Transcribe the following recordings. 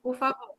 Por favor.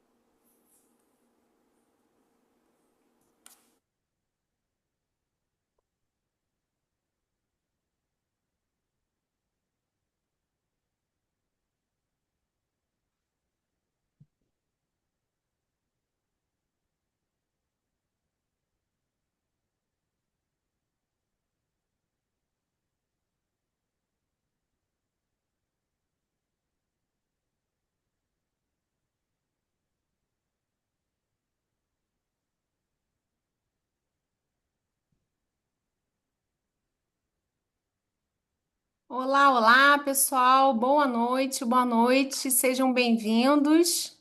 Olá, olá, pessoal. Boa noite, boa noite. Sejam bem-vindos.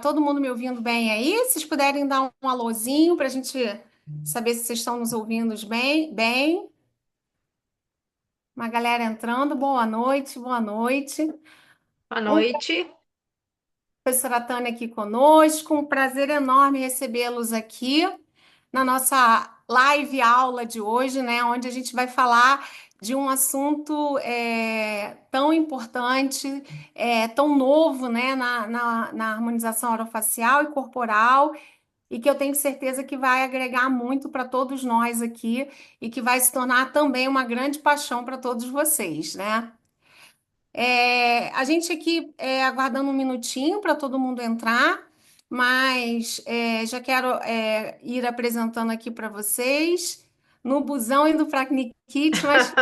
Todo mundo me ouvindo bem aí? Se vocês puderem dar um alôzinho para a gente saber se vocês estão nos ouvindo bem, bem. Uma galera entrando. Boa noite, boa noite. Boa Um noite. professora Tânia aqui conosco. Um prazer enorme recebê-los aqui na nossa live aula de hoje, né, onde a gente vai falar de um assunto tão importante, tão novo, né, na harmonização orofacial e corporal, e que eu tenho certeza que vai agregar muito para todos nós aqui e que vai se tornar também uma grande paixão para todos vocês, né? A gente aqui aguardando um minutinho para todo mundo entrar, mas já quero ir apresentando aqui para vocês no busão indo para a Nikit, mas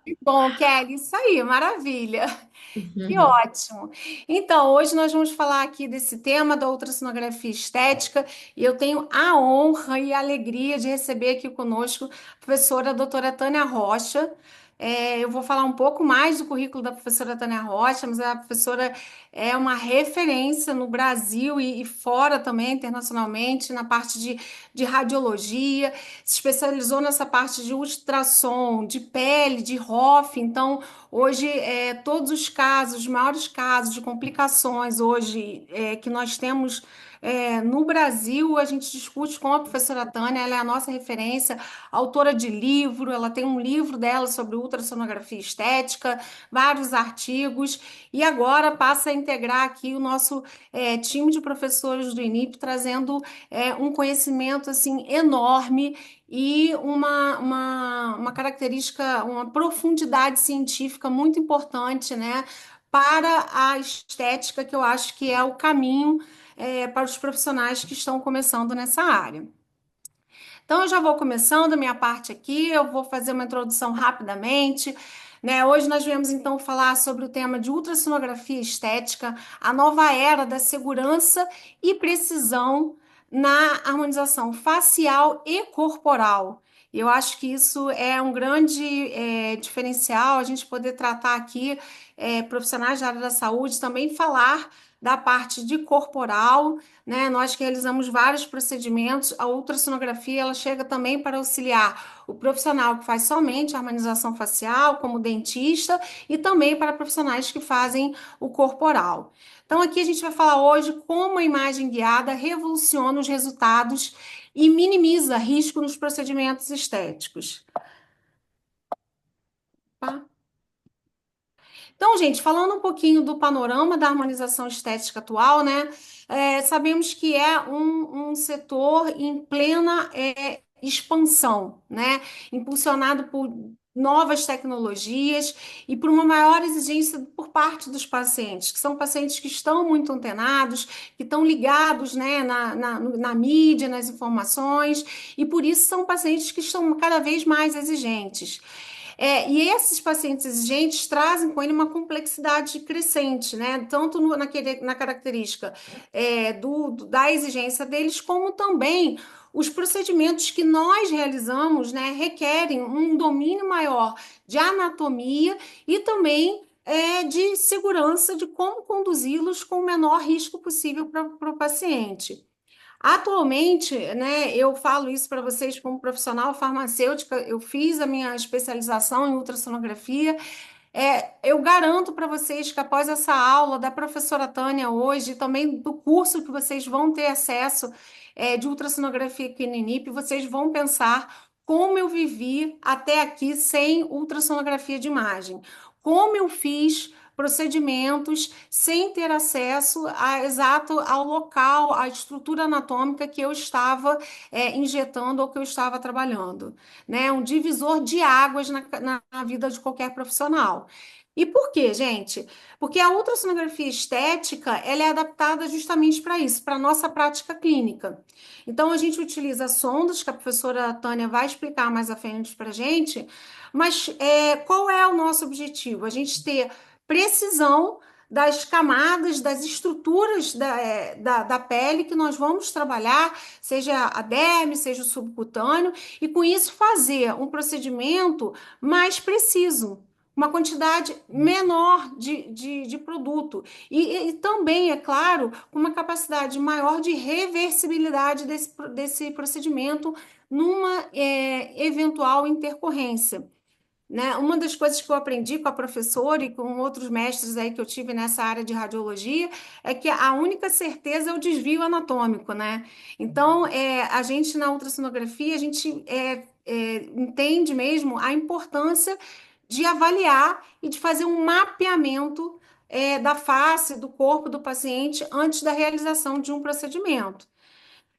que bom, Kelly, isso aí, maravilha. Que ótimo. Então, hoje nós vamos falar aqui desse tema da ultrassonografia estética e eu tenho a honra e a alegria de receber aqui conosco a professora doutora Tânia Rocha. Eu vou falar um pouco mais do currículo da professora Tânia Rocha, mas a professora é uma referência no Brasil e fora também, internacionalmente, na parte de radiologia, se especializou nessa parte de ultrassom, de pele, de ROF, então hoje, todos os casos, os maiores casos de complicações hoje que nós temos no Brasil, a gente discute com a professora Tânia, ela é a nossa referência, autora de livro, ela tem um livro dela sobre ultrassonografia estética, vários artigos, e agora passa a integrar aqui o nosso time de professores do INIP, trazendo um conhecimento assim enorme e uma característica, uma profundidade científica muito importante, né, para a estética, que eu acho que é o caminho, para os profissionais que estão começando nessa área. Então, eu já vou começando a minha parte aqui, eu vou fazer uma introdução rapidamente. Né? Hoje nós viemos então falar sobre o tema de ultrassonografia estética, a nova era da segurança e precisão na harmonização facial e corporal. Eu acho que isso é um grande diferencial, a gente poder tratar aqui profissionais da área da saúde, também falar da parte de corporal, né? Nós que realizamos vários procedimentos, a ultrassonografia ela chega também para auxiliar o profissional que faz somente a harmonização facial, como dentista, e também para profissionais que fazem o corporal. Então, aqui a gente vai falar hoje como a imagem guiada revoluciona os resultados e minimiza risco nos procedimentos estéticos. Tá? Então, gente, falando um pouquinho do panorama da harmonização estética atual, né? Sabemos que é um setor em plena expansão, né? Impulsionado por novas tecnologias e por uma maior exigência por parte dos pacientes, que são pacientes que estão muito antenados, que estão ligados, né, na mídia, nas informações, e por isso são pacientes que estão cada vez mais exigentes. E esses pacientes exigentes trazem com ele uma complexidade crescente, né? Tanto na característica da exigência deles, como também os procedimentos que nós realizamos, né, requerem um domínio maior de anatomia e também de segurança de como conduzi-los com o menor risco possível para o paciente. Atualmente, né, eu falo isso para vocês como profissional farmacêutica, eu fiz a minha especialização em ultrassonografia. Eu garanto para vocês que após essa aula da professora Tânia hoje, e também do curso que vocês vão ter acesso de ultrassonografia aqui no INIP, vocês vão pensar como eu vivi até aqui sem ultrassonografia de imagem. Como eu fiz procedimentos sem ter acesso exato ao local, à estrutura anatômica que eu estava injetando ou que eu estava trabalhando, né? Um divisor de águas na vida de qualquer profissional. E por quê, gente? Porque a ultrassonografia estética, ela é adaptada justamente para isso, para a nossa prática clínica. Então, a gente utiliza sondas, que a professora Tânia vai explicar mais à frente para a gente, mas qual é o nosso objetivo? A gente ter precisão das camadas, das estruturas da pele que nós vamos trabalhar, seja a derme, seja o subcutâneo, e com isso fazer um procedimento mais preciso, uma quantidade menor de produto. E também, é claro, com uma capacidade maior de reversibilidade desse procedimento numa eventual intercorrência. Né? Uma das coisas que eu aprendi com a professora e com outros mestres aí que eu tive nessa área de radiologia é que a única certeza é o desvio anatômico, né? Então, a gente na ultrassonografia, a gente entende mesmo a importância de avaliar e de fazer um mapeamento da face, do corpo do paciente antes da realização de um procedimento.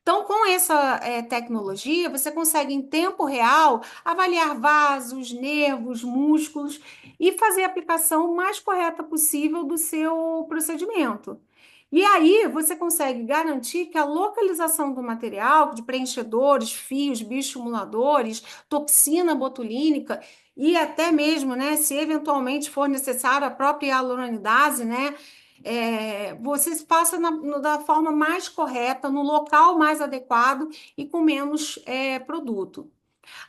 Então, com essa tecnologia, você consegue, em tempo real, avaliar vasos, nervos, músculos e fazer a aplicação mais correta possível do seu procedimento. E aí, você consegue garantir que a localização do material, de preenchedores, fios, bioestimuladores, toxina botulínica e até mesmo, né, se eventualmente for necessário, a própria hialuronidase, né? Você passa da forma mais correta, no local mais adequado e com menos produto.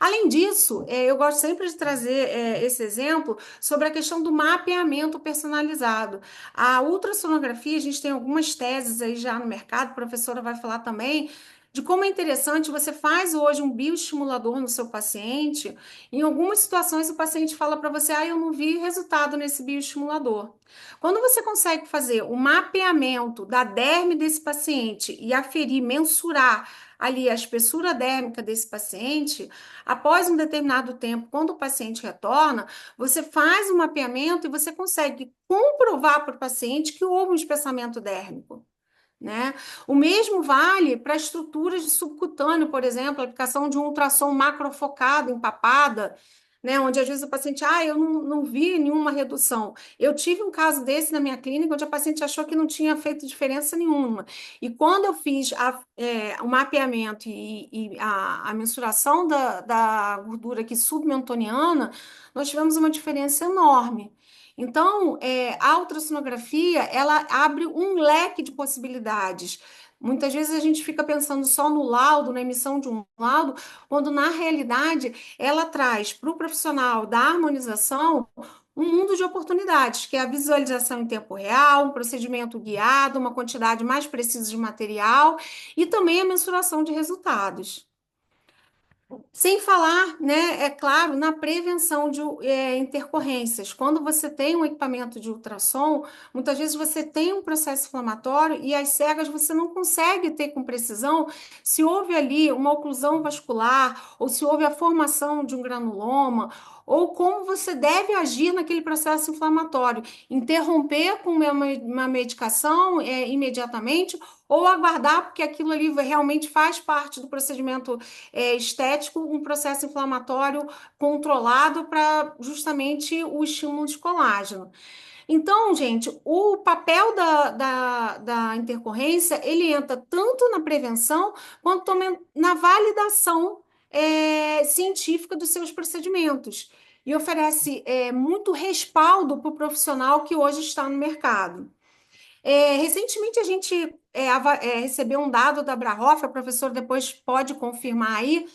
Além disso, eu gosto sempre de trazer esse exemplo sobre a questão do mapeamento personalizado. A ultrassonografia, a gente tem algumas teses aí já no mercado, a professora vai falar também, de como é interessante, você faz hoje um bioestimulador no seu paciente, em algumas situações o paciente fala para você, eu não vi resultado nesse bioestimulador. Quando você consegue fazer o mapeamento da derme desse paciente e aferir, mensurar ali a espessura dérmica desse paciente, após um determinado tempo, quando o paciente retorna, você faz o mapeamento e você consegue comprovar para o paciente que houve um espessamento dérmico. Né? O mesmo vale para estruturas de subcutâneo, por exemplo, a aplicação de um ultrassom macrofocado, empapada, né? Onde às vezes o paciente, eu não vi nenhuma redução. Eu tive um caso desse na minha clínica, onde a paciente achou que não tinha feito diferença nenhuma. E quando eu fiz o mapeamento e a mensuração da gordura aqui submentoniana, nós tivemos uma diferença enorme. Então, a ultrassonografia, ela abre um leque de possibilidades. Muitas vezes a gente fica pensando só no laudo, na emissão de um laudo, quando na realidade ela traz para o profissional da harmonização um mundo de oportunidades, que é a visualização em tempo real, um procedimento guiado, uma quantidade mais precisa de material e também a mensuração de resultados. Sem falar, né, é claro, na prevenção de intercorrências. Quando você tem um equipamento de ultrassom, muitas vezes você tem um processo inflamatório e as cegas você não consegue ter com precisão se houve ali uma oclusão vascular ou se houve a formação de um granuloma ou como você deve agir naquele processo inflamatório. Interromper com uma medicação imediatamente ou aguardar, porque aquilo ali realmente faz parte do procedimento estético, um processo inflamatório controlado para justamente o estímulo de colágeno. Então, gente, o papel da intercorrência, ele entra tanto na prevenção quanto também na validação científica dos seus procedimentos. E oferece muito respaldo para o profissional que hoje está no mercado. Recentemente a gente recebeu um dado da Brahoff, a professora depois pode confirmar aí.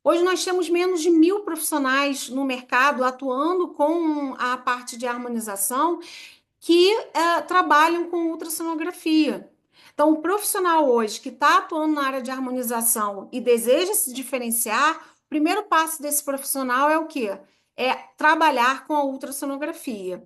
Hoje nós temos menos de 1.000 profissionais no mercado atuando com a parte de harmonização que trabalham com ultrassonografia. Então, o profissional hoje que está atuando na área de harmonização e deseja se diferenciar, o primeiro passo desse profissional é o quê? É trabalhar com a ultrassonografia.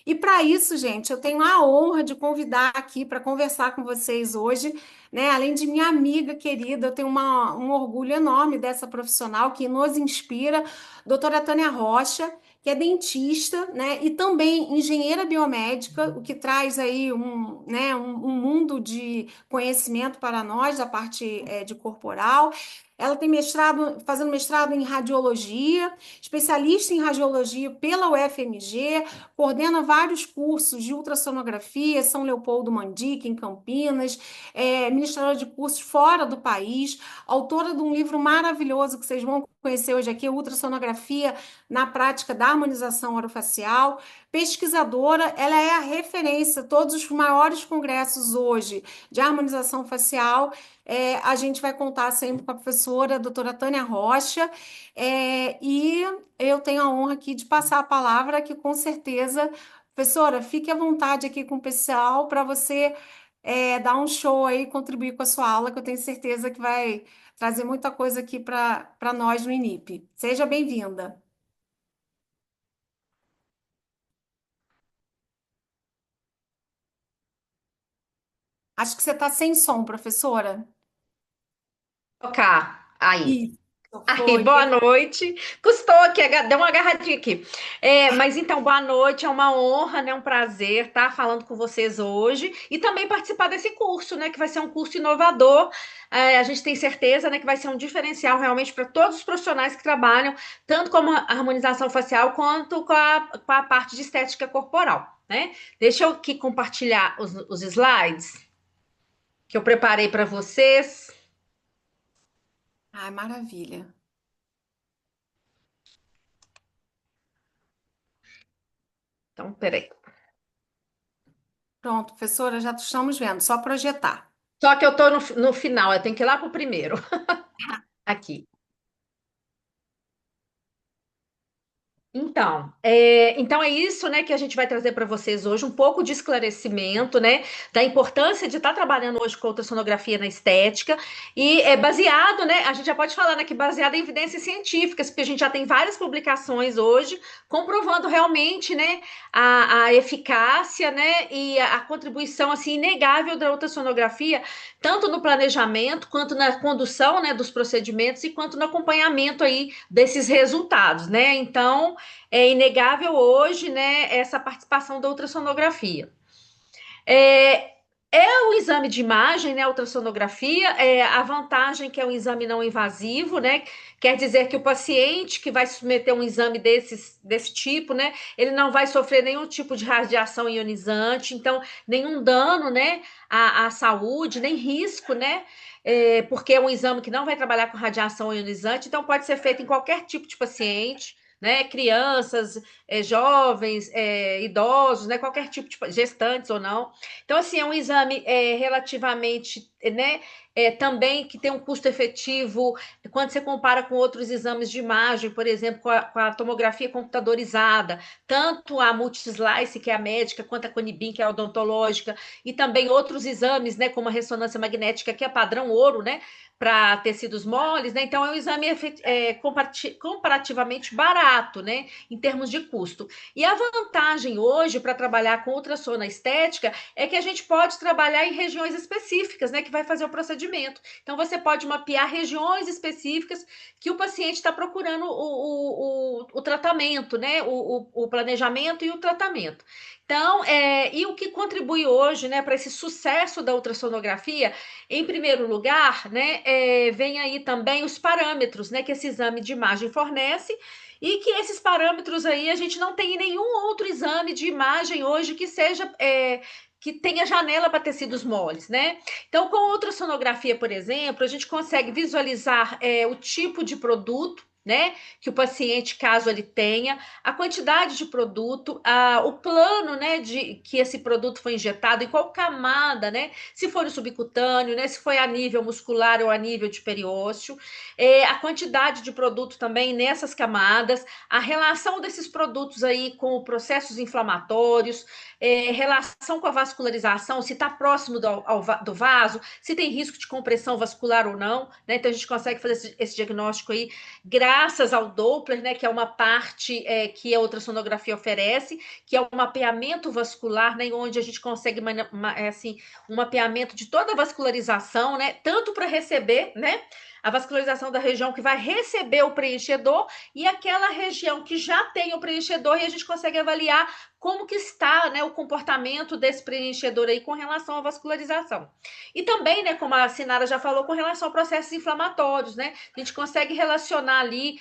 E para isso, gente, eu tenho a honra de convidar aqui para conversar com vocês hoje, né? Além de minha amiga querida, eu tenho um orgulho enorme dessa profissional que nos inspira, doutora Tânia Rocha, que é dentista, né, e também engenheira biomédica, o que traz aí um mundo de conhecimento para nós, da parte de corporal. Ela tem mestrado, fazendo mestrado em radiologia, especialista em radiologia pela UFMG, coordena vários cursos de ultrassonografia, São Leopoldo Mandique, em Campinas, ministradora de cursos fora do país, autora de um livro maravilhoso que vocês vão conhecer hoje aqui, Ultrassonografia na Prática da Harmonização Orofacial. Pesquisadora, ela é a referência, todos os maiores congressos hoje de harmonização facial. A gente vai contar sempre com a professora, a doutora Tânia Rocha, e eu tenho a honra aqui de passar a palavra, que com certeza, professora, fique à vontade aqui com o pessoal para você dar um show aí, contribuir com a sua aula, que eu tenho certeza que vai trazer muita coisa aqui para nós no INIP. Seja bem-vinda. Acho que você está sem som, professora. Tocar. Aí. Isso, Aí, foi. boa noite. Custou aqui, deu uma agarradinha aqui. Mas então, boa noite, é uma honra, né? Um prazer estar falando com vocês hoje e também participar desse curso, né? Que vai ser um curso inovador. A gente tem certeza, né? Que vai ser um diferencial realmente para todos os profissionais que trabalham, tanto com a harmonização facial quanto com a parte de estética corporal, né? Deixa eu aqui compartilhar os slides que eu preparei para vocês. Ai, maravilha. Então, peraí. Pronto, professora, já estamos vendo, só projetar. Só que eu tô no final, eu tenho que ir lá pro primeiro. Aqui. Então é isso, né, que a gente vai trazer para vocês hoje, um pouco de esclarecimento, né, da importância de estar trabalhando hoje com ultrassonografia na estética e é baseado, né, a gente já pode falar, né, que baseado em evidências científicas, porque a gente já tem várias publicações hoje comprovando realmente, né, a eficácia, né, e a contribuição, assim, inegável da ultrassonografia, tanto no planejamento, quanto na condução, né, dos procedimentos e quanto no acompanhamento aí desses resultados, né, então é inegável hoje, né, essa participação da ultrassonografia. É, é o exame de imagem, né, a ultrassonografia, a vantagem que é um exame não invasivo, né, quer dizer que o paciente que vai submeter um exame desse tipo, né, ele não vai sofrer nenhum tipo de radiação ionizante, então nenhum dano, né, à saúde, nem risco, né, porque é um exame que não vai trabalhar com radiação ionizante, então pode ser feito em qualquer tipo de paciente, né, crianças, jovens, idosos, né, qualquer tipo de gestantes ou não. Então, assim, é um exame relativamente, né, também que tem um custo efetivo quando você compara com outros exames de imagem, por exemplo, com a tomografia computadorizada, tanto a multislice, que é a médica, quanto a Conibin, que é a odontológica, e também outros exames, né, como a ressonância magnética, que é padrão ouro, né, para tecidos moles, né? Então é um exame comparativamente barato, né, em termos de custo. E a vantagem hoje para trabalhar com ultrassom na estética é que a gente pode trabalhar em regiões específicas, né, que vai fazer o procedimento. Então você pode mapear regiões específicas que o paciente está procurando o tratamento, né, o planejamento e o tratamento. Então, e o que contribui hoje, né, para esse sucesso da ultrassonografia, em primeiro lugar, né, vem aí também os parâmetros, né, que esse exame de imagem fornece e que esses parâmetros aí a gente não tem em nenhum outro exame de imagem hoje que seja que tenha janela para tecidos moles, né? Então, com ultrassonografia, por exemplo, a gente consegue visualizar o tipo de produto, né, que o paciente, caso ele tenha, a quantidade de produto, o plano, né, de que esse produto foi injetado, em qual camada, né, se foi no subcutâneo, né, se foi a nível muscular ou a nível de periósteo, a quantidade de produto também nessas camadas, a relação desses produtos aí com processos inflamatórios, relação com a vascularização, se está próximo do vaso, se tem risco de compressão vascular ou não, né? Então a gente consegue fazer esse diagnóstico aí graças ao Doppler, né? Que é uma parte que a ultrassonografia oferece, que é o mapeamento vascular, né? Onde a gente consegue assim, um mapeamento de toda a vascularização, né? Tanto para receber, né? A vascularização da região que vai receber o preenchedor e aquela região que já tem o preenchedor, e a gente consegue avaliar como que está, né, o comportamento desse preenchedor aí com relação à vascularização. E também, né, como a Sinara já falou, com relação a processos inflamatórios, né? A gente consegue relacionar ali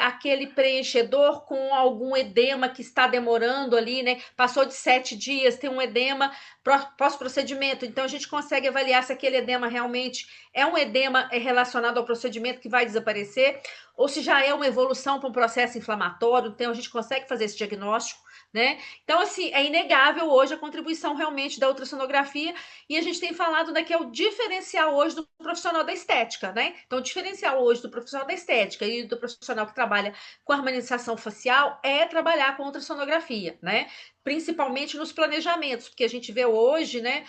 aquele preenchedor com algum edema que está demorando ali, né? Passou de 7 dias, tem um edema pós-procedimento. Então, a gente consegue avaliar se aquele edema realmente é um edema relacionado ao procedimento que vai desaparecer, ou se já é uma evolução para um processo inflamatório. Então, a gente consegue fazer esse diagnóstico, né? Então, assim, é inegável hoje a contribuição realmente da ultrassonografia, e a gente tem falado, né, que é o diferencial hoje do profissional da estética, né? Então, o diferencial hoje do profissional da estética e do profissional que trabalha com harmonização facial é trabalhar com ultrassonografia, né? Principalmente nos planejamentos, porque a gente vê hoje, né,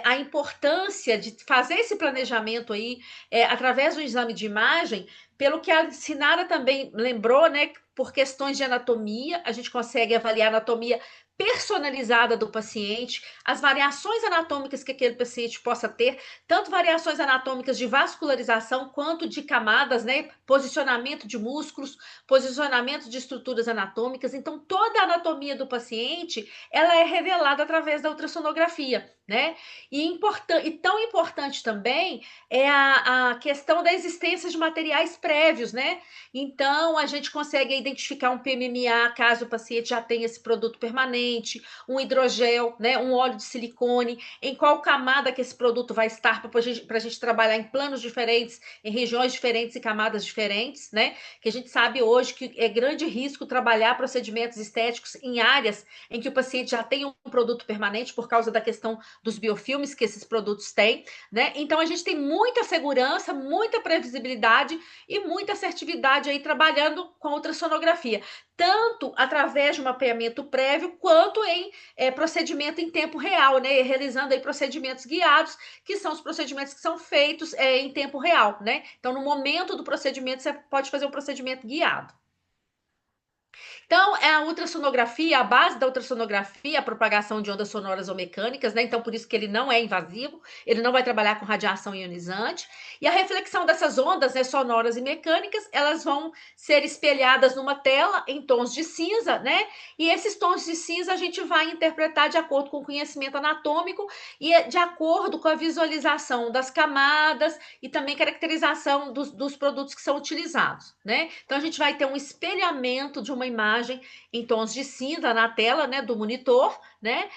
a importância de fazer esse planejamento aí através do exame de imagem, pelo que a Sinara também lembrou, né, por questões de anatomia, a gente consegue avaliar a anatomia personalizada do paciente, as variações anatômicas que aquele paciente possa ter, tanto variações anatômicas de vascularização quanto de camadas, né, posicionamento de músculos, posicionamento de estruturas anatômicas. Então, toda a anatomia do paciente, ela é revelada através da ultrassonografia, né? E tão importante também é a questão da existência de materiais prévios, né? Então, a gente consegue identificar um PMMA, caso o paciente já tenha esse produto permanente, um hidrogel, né? Um óleo de silicone, em qual camada que esse produto vai estar, para a gente trabalhar em planos diferentes, em regiões diferentes e camadas diferentes, né? Que a gente sabe hoje que é grande risco trabalhar procedimentos estéticos em áreas em que o paciente já tem um produto permanente por causa da questão dos biofilmes que esses produtos têm, né? Então a gente tem muita segurança, muita previsibilidade e muita assertividade aí trabalhando com a ultrassonografia, tanto através de um mapeamento prévio quanto em procedimento em tempo real, né? Realizando aí procedimentos guiados, que são os procedimentos que são feitos em tempo real, né? Então, no momento do procedimento, você pode fazer um procedimento guiado. Então, é a ultrassonografia, a base da ultrassonografia, a propagação de ondas sonoras ou mecânicas, né? Então, por isso que ele não é invasivo, ele não vai trabalhar com radiação ionizante. E a reflexão dessas ondas, né, sonoras e mecânicas, elas vão ser espelhadas numa tela em tons de cinza, né? E esses tons de cinza a gente vai interpretar de acordo com o conhecimento anatômico e de acordo com a visualização das camadas e também caracterização dos produtos que são utilizados, né? Então, a gente vai ter um espelhamento de uma imagem em tons de cinza na tela, né, do monitor, né?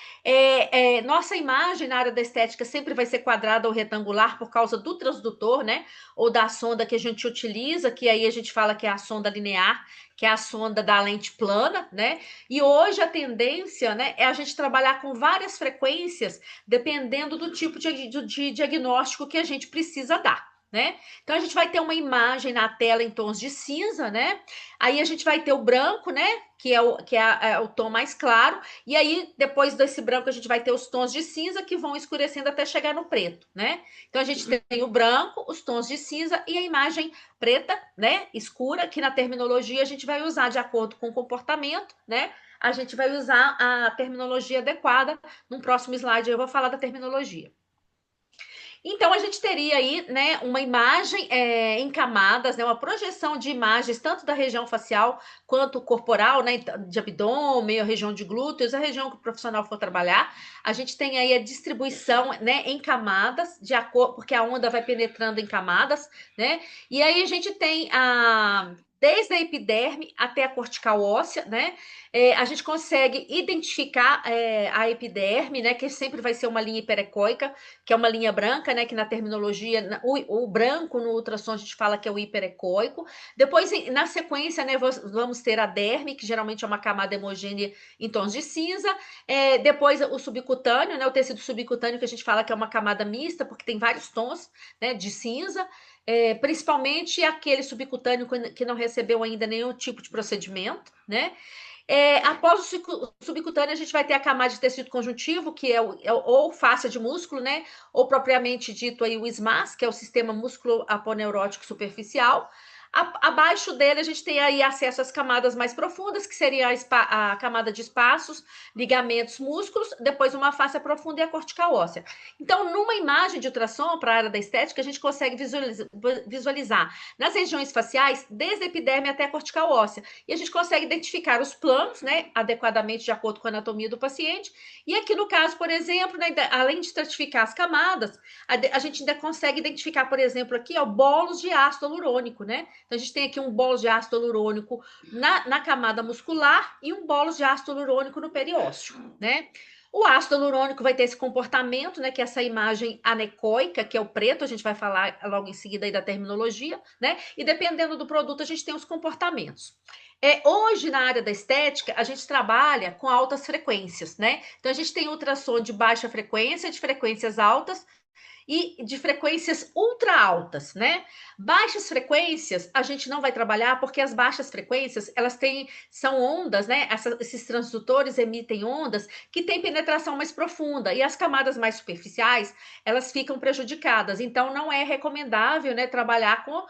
Nossa imagem na área da estética sempre vai ser quadrada ou retangular por causa do transdutor, né? Ou da sonda que a gente utiliza, que aí a gente fala que é a sonda linear, que é a sonda da lente plana, né? E hoje a tendência, né, é a gente trabalhar com várias frequências, dependendo do tipo de diagnóstico que a gente precisa dar, né? Então a gente vai ter uma imagem na tela em tons de cinza, né? Aí a gente vai ter o branco, né? Que é o tom mais claro, e aí depois desse branco a gente vai ter os tons de cinza que vão escurecendo até chegar no preto, né? Então a gente tem o branco, os tons de cinza e a imagem preta, né? Escura, que na terminologia a gente vai usar de acordo com o comportamento, né? A gente vai usar a terminologia adequada. Num próximo slide eu vou falar da terminologia. Então, a gente teria aí, né, uma imagem em camadas, né, uma projeção de imagens, tanto da região facial quanto corporal, né, de abdômen, a região de glúteos, a região que o profissional for trabalhar. A gente tem aí a distribuição, né, em camadas, de acordo, porque a onda vai penetrando em camadas, né, e aí a gente tem desde a epiderme até a cortical óssea, né? A gente consegue identificar a epiderme, né? Que sempre vai ser uma linha hiperecóica, que é uma linha branca, né? Que na terminologia, o branco no ultrassom a gente fala que é o hiperecóico. Depois, na sequência, né? Vamos ter a derme, que geralmente é uma camada homogênea em tons de cinza. Depois o subcutâneo, né? O tecido subcutâneo que a gente fala que é uma camada mista, porque tem vários tons, né? De cinza. Principalmente aquele subcutâneo que não recebeu ainda nenhum tipo de procedimento, né? Após o subcutâneo, a gente vai ter a camada de tecido conjuntivo, que ou faixa de músculo, né? Ou propriamente dito aí o SMAS, que é o sistema músculo-aponeurótico superficial. Abaixo dele, a gente tem aí acesso às camadas mais profundas, que seria a camada de espaços, ligamentos, músculos, depois uma face profunda e a cortical óssea. Então, numa imagem de ultrassom para a área da estética, a gente consegue visualizar nas regiões faciais, desde a epiderme até a cortical óssea. E a gente consegue identificar os planos, né, adequadamente de acordo com a anatomia do paciente. E aqui no caso, por exemplo, né, além de estratificar as camadas, a gente ainda consegue identificar, por exemplo, aqui, ó, bolos de ácido hialurônico, né? Então a gente tem aqui um bolo de ácido hialurônico na camada muscular e um bolo de ácido hialurônico no periósteo, né? O ácido hialurônico vai ter esse comportamento, né, que é essa imagem anecoica, que é o preto, a gente vai falar logo em seguida aí da terminologia, né? E dependendo do produto, a gente tem os comportamentos. Hoje, na área da estética, a gente trabalha com altas frequências, né? Então, a gente tem ultrassom de baixa frequência, de frequências altas, e de frequências ultra altas, né? Baixas frequências a gente não vai trabalhar porque as baixas frequências elas são ondas, né? Esses transdutores emitem ondas que têm penetração mais profunda e as camadas mais superficiais elas ficam prejudicadas. Então não é recomendável, né, trabalhar com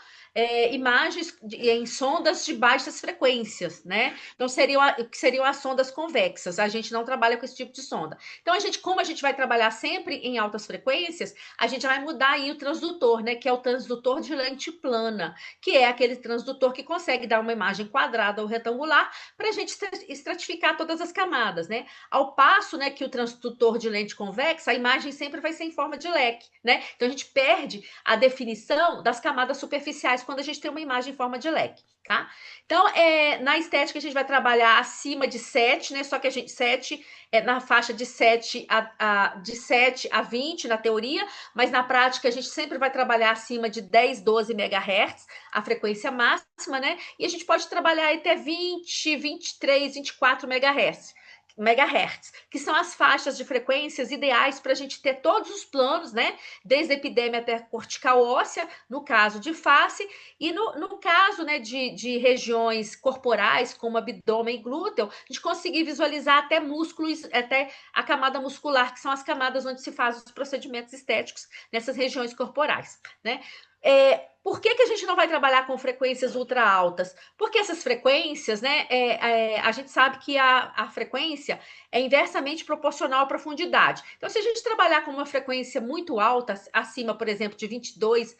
imagens em sondas de baixas frequências, né? Então seriam as sondas convexas. A gente não trabalha com esse tipo de sonda. Então como a gente vai trabalhar sempre em altas frequências, a gente vai mudar aí o transdutor, né? Que é o transdutor de lente plana, que é aquele transdutor que consegue dar uma imagem quadrada ou retangular para a gente estratificar todas as camadas, né? Ao passo, né, que o transdutor de lente convexa, a imagem sempre vai ser em forma de leque, né? Então a gente perde a definição das camadas superficiais quando a gente tem uma imagem em forma de leque, tá? Então, na estética a gente vai trabalhar acima de 7, né? Só que a gente 7 na faixa de 7 de 7 a 20 na teoria, mas na prática a gente sempre vai trabalhar acima de 10, 12 MHz, a frequência máxima, né? E a gente pode trabalhar até 20, 23, 24 megahertz, que são as faixas de frequências ideais para a gente ter todos os planos, né? Desde a epidemia até a cortical óssea, no caso de face, e no caso, né, de regiões corporais, como abdômen e glúteo, a gente conseguir visualizar até músculos, até a camada muscular, que são as camadas onde se faz os procedimentos estéticos nessas regiões corporais, né? Por que a gente não vai trabalhar com frequências ultra altas? Porque essas frequências, né, a gente sabe que a frequência é inversamente proporcional à profundidade. Então, se a gente trabalhar com uma frequência muito alta, acima, por exemplo, de 22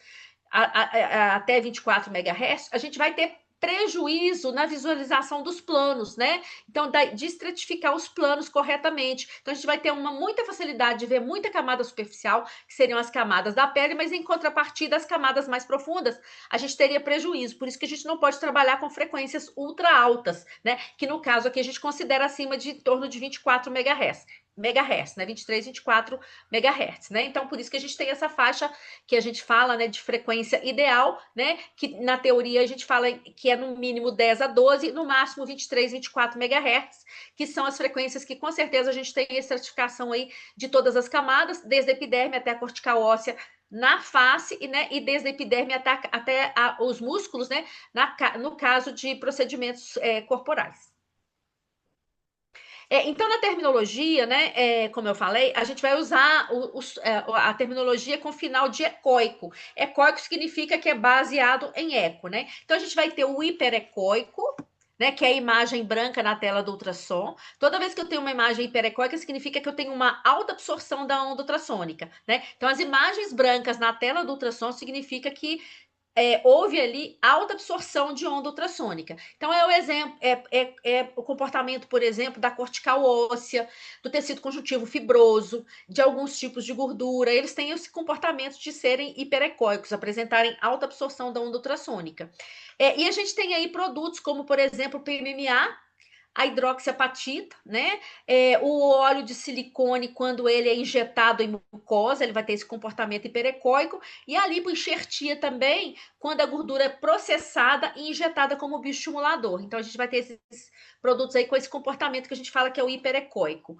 até 24 MHz, a gente vai ter prejuízo na visualização dos planos, né? Então, de estratificar os planos corretamente. Então, a gente vai ter muita facilidade de ver muita camada superficial, que seriam as camadas da pele, mas em contrapartida, as camadas mais profundas, a gente teria prejuízo. Por isso que a gente não pode trabalhar com frequências ultra altas, né? Que no caso aqui a gente considera acima de em torno de 24 megahertz, né? 23, 24 megahertz, né? Então, por isso que a gente tem essa faixa que a gente fala, né, de frequência ideal, né? Que na teoria a gente fala que é no mínimo 10 a 12, no máximo 23, 24 megahertz, que são as frequências que com certeza a gente tem a estratificação aí de todas as camadas, desde a epiderme até a cortical óssea, na face, né, e desde a epiderme até os músculos, né, no caso de procedimentos corporais. Então, na terminologia, né, como eu falei, a gente vai usar a terminologia com final de ecoico. Ecoico significa que é baseado em eco, né? Então, a gente vai ter o hiperecoico, né, que é a imagem branca na tela do ultrassom. Toda vez que eu tenho uma imagem hiperecoica, significa que eu tenho uma alta absorção da onda ultrassônica, né? Então, as imagens brancas na tela do ultrassom significa que houve ali alta absorção de onda ultrassônica. Então, é o exemplo, é o comportamento, por exemplo, da cortical óssea, do tecido conjuntivo fibroso, de alguns tipos de gordura. Eles têm esse comportamento de serem hiperecóicos, apresentarem alta absorção da onda ultrassônica. E a gente tem aí produtos como, por exemplo, o PMMA, a hidroxiapatita, né? O óleo de silicone, quando ele é injetado em mucosa, ele vai ter esse comportamento hiperecóico, e a lipoenxertia também, quando a gordura é processada e injetada como bioestimulador. Então, a gente vai ter esses produtos aí com esse comportamento que a gente fala que é o hiperecóico.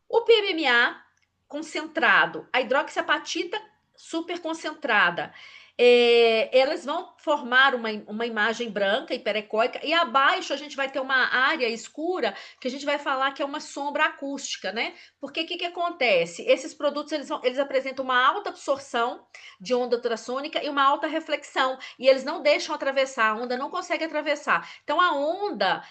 O PMMA concentrado, a hidroxiapatita super concentrada, elas vão formar uma imagem branca hiperecóica e abaixo a gente vai ter uma área escura que a gente vai falar que é uma sombra acústica, né? Porque o que acontece? Esses produtos eles apresentam uma alta absorção de onda ultrassônica e uma alta reflexão e eles não deixam atravessar, a onda não consegue atravessar. Então a onda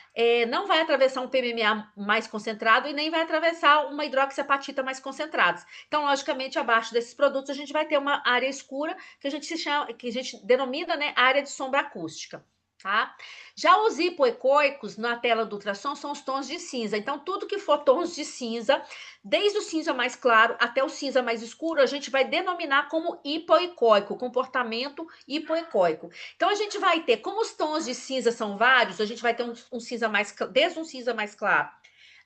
não vai atravessar um PMMA mais concentrado e nem vai atravessar uma hidroxiapatita mais concentrados. Então, logicamente, abaixo desses produtos a gente vai ter uma área escura que a gente que a gente denomina, né, área de sombra acústica. Tá? Já os hipoecóicos na tela do ultrassom são os tons de cinza. Então, tudo que for tons de cinza, desde o cinza mais claro até o cinza mais escuro, a gente vai denominar como hipoecóico, comportamento hipoecóico. Então, a gente vai ter, como os tons de cinza são vários, a gente vai ter um cinza mais, desde um cinza mais claro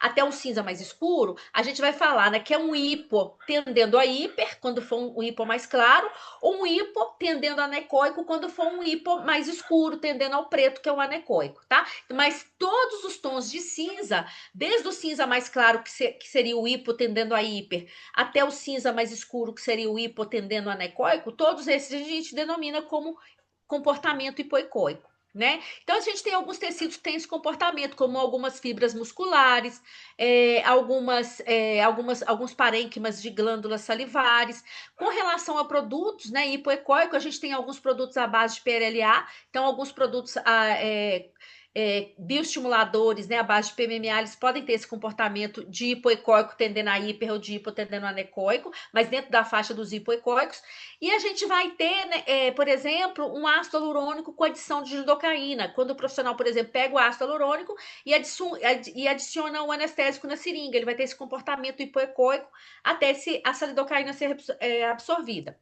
até um cinza mais escuro, a gente vai falar, né, que é um hipo tendendo a hiper, quando for um hipo mais claro, ou um hipo tendendo a anecoico, quando for um hipo mais escuro, tendendo ao preto, que é o anecoico, tá? Mas todos os tons de cinza, desde o cinza mais claro, que seria o hipo tendendo a hiper, até o cinza mais escuro, que seria o hipo tendendo a anecoico, todos esses a gente denomina como comportamento hipoecoico. Né? Então, a gente tem alguns tecidos que têm esse comportamento, como algumas fibras musculares, alguns parênquimas de glândulas salivares. Com relação a produtos, né, hipoecóico, a gente tem alguns produtos à base de PLLA, então alguns produtos bioestimuladores, né, à base de PMMA, eles podem ter esse comportamento de hipoecóico tendendo a hiper ou de hipo tendendo a anecoico, mas dentro da faixa dos hipoecóicos. E a gente vai ter, né, por exemplo, um ácido hialurônico com adição de lidocaína. Quando o profissional, por exemplo, pega o ácido hialurônico e adiciona o anestésico na seringa, ele vai ter esse comportamento hipoecóico até essa lidocaína ser absorvida.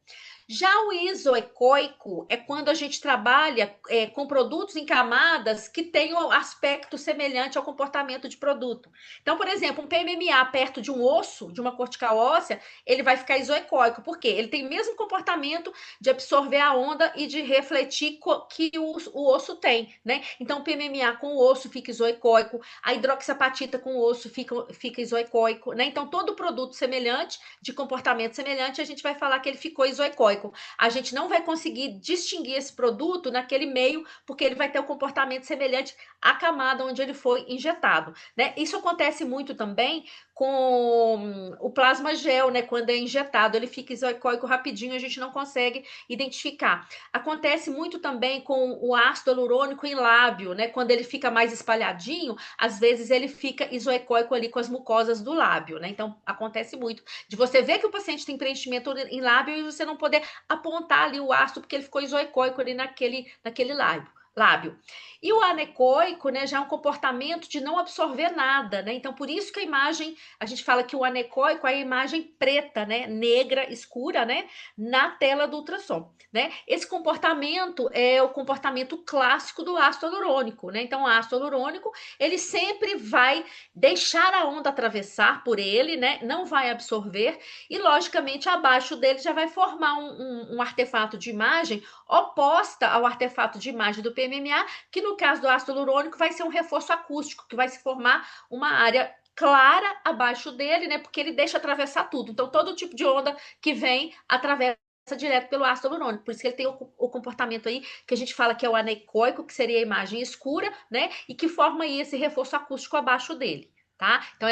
Já o isoecóico é quando a gente trabalha com produtos em camadas que têm um aspecto semelhante ao comportamento de produto. Então, por exemplo, um PMMA perto de um osso, de uma cortical óssea, ele vai ficar isoecóico. Por quê? Ele tem o mesmo comportamento de absorver a onda e de refletir que o osso tem, né? Então, o PMMA com o osso fica isoecóico, a hidroxiapatita com o osso fica isoecóico, né? Então, todo produto semelhante, de comportamento semelhante, a gente vai falar que ele ficou isoecóico. A gente não vai conseguir distinguir esse produto naquele meio, porque ele vai ter um comportamento semelhante à camada onde ele foi injetado, né? Isso acontece muito também com o plasma gel, né? Quando é injetado, ele fica isoecóico rapidinho, a gente não consegue identificar. Acontece muito também com o ácido hialurônico em lábio, né? Quando ele fica mais espalhadinho, às vezes ele fica isoecóico ali com as mucosas do lábio, né? Então, acontece muito de você ver que o paciente tem preenchimento em lábio e você não poder apontar ali o ácido porque ele ficou isoecóico ali naquele lábio. E o anecoico, né, já é um comportamento de não absorver nada, né? Então, por isso que a imagem, a gente fala que o anecoico é a imagem preta, né, negra, escura, né, na tela do ultrassom, né? Esse comportamento é o comportamento clássico do ácido hialurônico, né? Então, o ácido hialurônico, ele sempre vai deixar a onda atravessar por ele, né? Não vai absorver e, logicamente, abaixo dele já vai formar um artefato de imagem oposta ao artefato de imagem do PMMA, que no caso do ácido hialurônico vai ser um reforço acústico, que vai se formar uma área clara abaixo dele, né? Porque ele deixa atravessar tudo. Então, todo tipo de onda que vem atravessa direto pelo ácido hialurônico. Por isso que ele tem o comportamento aí que a gente fala que é o anecoico, que seria a imagem escura, né? E que forma aí esse reforço acústico abaixo dele. Tá? Então,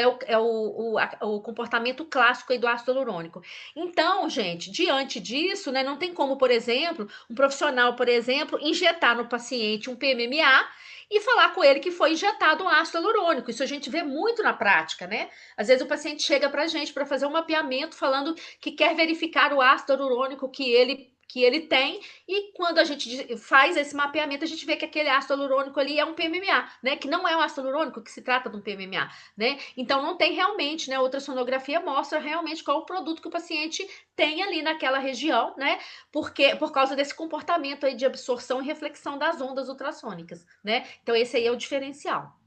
o comportamento clássico aí do ácido hialurônico. Então, gente, diante disso, né, não tem como, por exemplo, um profissional, por exemplo, injetar no paciente um PMMA e falar com ele que foi injetado um ácido hialurônico. Isso a gente vê muito na prática, né? Às vezes o paciente chega para a gente para fazer um mapeamento falando que quer verificar o ácido hialurônico que ele tem, e quando a gente faz esse mapeamento, a gente vê que aquele ácido hialurônico ali é um PMMA, né? Que não é um ácido hialurônico, que se trata de um PMMA, né? Então não tem realmente, né? A ultrassonografia mostra realmente qual é o produto que o paciente tem ali naquela região, né? Porque por causa desse comportamento aí de absorção e reflexão das ondas ultrassônicas, né? Então esse aí é o diferencial.